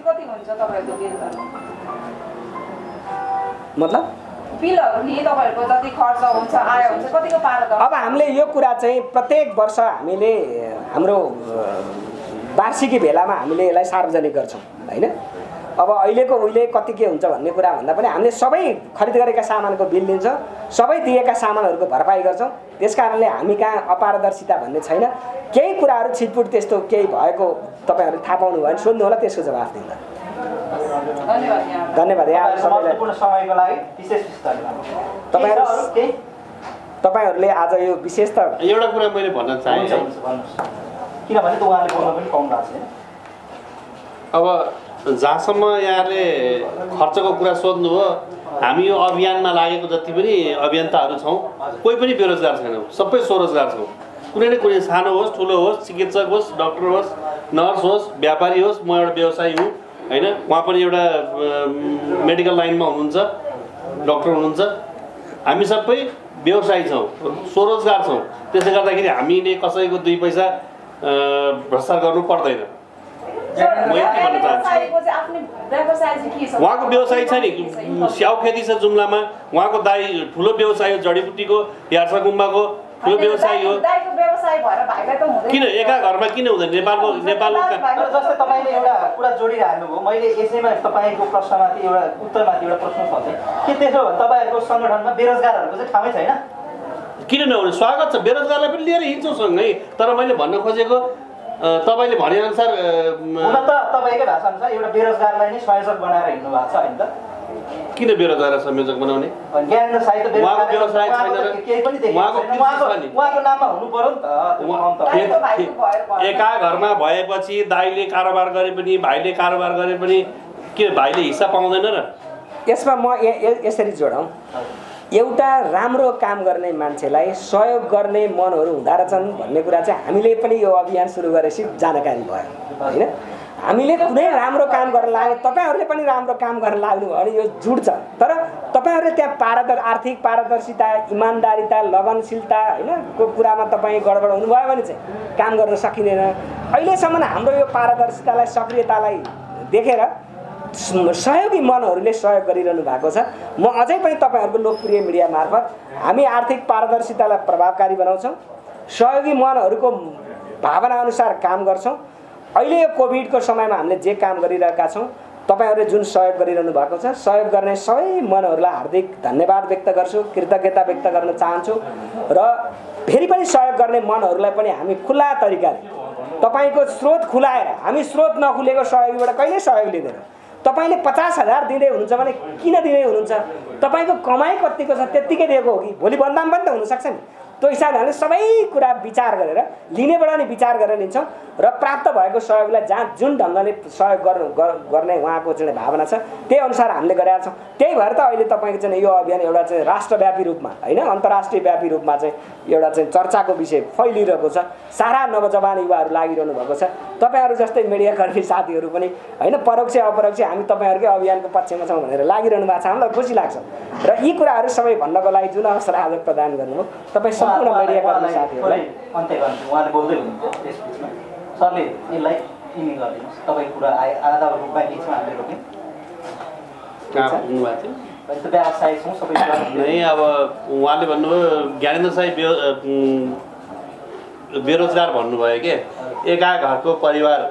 मतलब बिलहरू नि तपाईँहरूको जति खर्च हुन्छ आय हुन्छ कतिको पार? अब हामीले यो कुरा चाहिँ प्रत्येक वर्ष हामीले हाम्रो वार्षिकी भेलामा हामीले यसलाई सार्वजनिक गर्छौँ होइन। अब अहिलेको उहिले कति के हुन्छ भन्ने कुरा भन्दा पनि हामीले सबै खरिद गरेका सामानको बिल लिन्छौँ, सबै दिएका सामानहरूको भरपाई गर्छौँ। त्यस कारणले हामी कहाँ अपारदर्शिता भन्ने छैन। केही कुराहरू छिटपुट त्यस्तो केही भएको तपाईँहरूले थाहा पाउनु भयो भने सोध्नु होला, त्यसको जवाफ दिउँला। धन्यवाद यहाँहरू सबैलाई समयको लागि विशेष धन्यवाद। तपाईँहरूले आज यो विशेष त एउटा कुरा मैले भन्न चाहेँ, किनभने त उहाँले बोल्न पनि पाउनु भएको छैन। अब जहाँसम्म यहाँले खर्चको कुरा सोध्नुभयो, हामी यो अभियानमा लागेको जति पनि अभियन्ताहरू छौँ कोही पनि बेरोजगार छैनौँ, सबै स्वरोजगार छौँ। कुनै न कुनै सानो होस् ठुलो होस्, चिकित्सक होस्, डक्टर होस्, नर्स होस्, व्यापारी होस्, म एउटा व्यवसायी हुँ होइन, उहाँ पनि एउटा मेडिकल लाइनमा हुनुहुन्छ, डक्टर हुनुहुन्छ। हामी सबै व्यवसायी छौँ, स्वरोजगार छौँ। त्यसले गर्दाखेरि हामीले कसैको 2 पैसा भ्रष्टाचार गर्नु पर्दैन। उहाँको व्यवसाय छ नि स्याउ खेती छ जुम्लामा उहाँको दाइ ठुलो व्यवसाय हो जडीबुटीको यार्सा गुम्बाको ठुलो व्यवसाय हो किन एका घरमा किन हुँदैन नेपालको जस्तै तपाईँले एउटा कुरा जोडिहाल्नुभयो मैले यसैमा तपाईँको प्रश्नमाथि एउटा उत्तरमाथि एउटा प्रश्न सोधेँ के त्यसो भने तपाईँहरूको सङ्गठनमा बेरोजगारहरूको चाहिँ ठाउँै छैन किन नहुने स्वागत छ बेरोजगारलाई पनि लिएर हिँड्छौँ सँगै तर मैले भन्न खोजेको तपाईँले भनेअनुसार हुन त तपाईँकै भाषाअनुसार एउटा बेरोजगारलाई नै संयोजक बनाएर हिँड्नु भएको छ होइन त किन बेरोजगार संयोजक बनाउने ज्ञानेन्द्र साई त उहाँको व्यवसाय छैन केही पनि उहाँको नाममा हुनु पर्यो नि त एका घरमा भएपछि दाइले कारोबार गरे पनि भाइले कारोबार गरे पनि के भाइले हिस्सा पाउँदैन र यसमा म यसरी जोडौँ एउटा राम्रो काम गर्ने मान्छेलाई सहयोग गर्ने मनहरू हुँदो रहेछन् भन्ने कुरा चाहिँ हामीले पनि यो अभियान सुरु गरेपछि जानकारी भयो होइन हामीले कुनै राम्रो काम गर्न लाग्यो तपाईँहरूले पनि राम्रो काम गर्न लाग्नु भयो भने यो जुड्छ तर तपाईँहरूले त्यहाँ आर्थिक पारदर्शिता इमान्दारिता लगनशीलता होइन को कुरामा तपाईँ गडबड हुनुभयो भने चाहिँ काम गर्न सकिँदैन अहिलेसम्म हाम्रो यो पारदर्शितालाई सक्रियतालाई देखेर सहयोगी मनहरूले सहयोग गरिरहनु भएको छ म अझै पनि तपाईँहरूको लोकप्रिय मिडिया मार्फत हामी आर्थिक पारदर्शितालाई प्रभावकारी बनाउँछौँ सहयोगी मनहरूको भावनाअनुसार काम गर्छौँ अहिले यो कोभिडको समयमा हामीले जे काम गरिरहेका छौँ तपाईँहरूले जुन सहयोग गरिरहनु भएको छ सहयोग गर्ने सबै मनहरूलाई हार्दिक धन्यवाद व्यक्त गर्छु कृतज्ञता व्यक्त गर्न चाहन्छु र फेरि पनि सहयोग गर्ने मनहरूलाई पनि हामी खुला तरिकाले तपाईँको स्रोत खुलाएर हामी स्रोत नखुलेको सहयोगीबाट कहिल्यै सहयोग लिँदैनौँ तपाईँले 50,000 दिँदै हुनुहुन्छ भने किन दिँदै हुनुहुन्छ तपाईँको कमाइ कतिको छ त्यत्तिकै दिएको हो कि भोलि बदनाम पनि त हुनसक्छ नि त्यो हिसाबले हामीले सबै कुरा विचार गरेर लिनेबाट नि विचार गरेर लिन्छौँ र प्राप्त भएको सहयोगलाई जहाँ जुन ढङ्गले सहयोग गर्ने उहाँको चाहिँ भावना छ त्यही अनुसार हामीले गरेका छौँ त्यही भएर त अहिले तपाईँको चाहिँ यो अभियान एउटा चाहिँ राष्ट्रव्यापी रूपमा होइन अन्तर्राष्ट्रिय व्यापी रूपमा चाहिँ एउटा चाहिँ चर्चाको विषय फैलिरहेको छ सारा नवजवान युवाहरू लागिरहनु भएको छ तपाईँहरू जस्तै मिडियाकर्मी साथीहरू पनि होइन परोक्ष अपरोक्ष हामी तपाईँहरूकै अभियानको पक्षमा छौँ भनेर लागिरहनु भएको छ हामीलाई खुसी लाग्छ र यी कुराहरू सबै भन्नको लागि जुन अवसर आज प्रदान गर्नुभयो तपाईँ सम्पूर्ण मिडियाकर्मी साथीहरूलाई अन्त्य गर्नु उहाँले बोल्दै हुनुहुन्छ त्यसबिचमा सरले यसलाई टिमी गरिदिनुहोस् तपाईँ कुरा आधा रूपमा बिचमा हामीले रोक्यौँ व्यवसाय छौँ सबै नै अब उहाँले भन्नुभयो ज्ञानेन्द्र साई बेरोजगार भन्नुभयो के एका घरको परिवार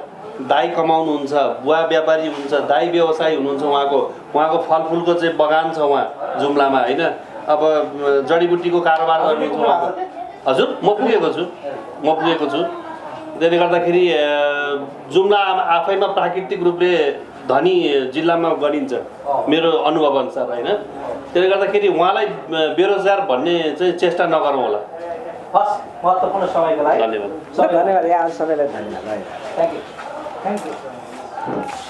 दाइ कमाउनुहुन्छ बुवा व्यापारी हुनुहुन्छ दाइ व्यवसायी हुनुहुन्छ उहाँको फलफुलको चाहिँ बगान छ उहाँ जुम्लामा होइन अब जडीबुटीको कारोबार गर्नुहुन्छ उहाँको हजुर म पुगेको छु त्यसले गर्दाखेरि जुम्ला आफैमा प्राकृतिक रूपले धनी जिल्लामा गनिन्छ मेरो अनुभव अनुसार होइन त्यसले गर्दाखेरि उहाँलाई बेरोजगार भन्ने चाहिँ चेष्टा नगरौँ होला हस् महत्त्वपूर्ण समयको लागि धन्यवाद धन्यवाद यहाँ सबैलाई धन्यवाद थ्याङ्क यू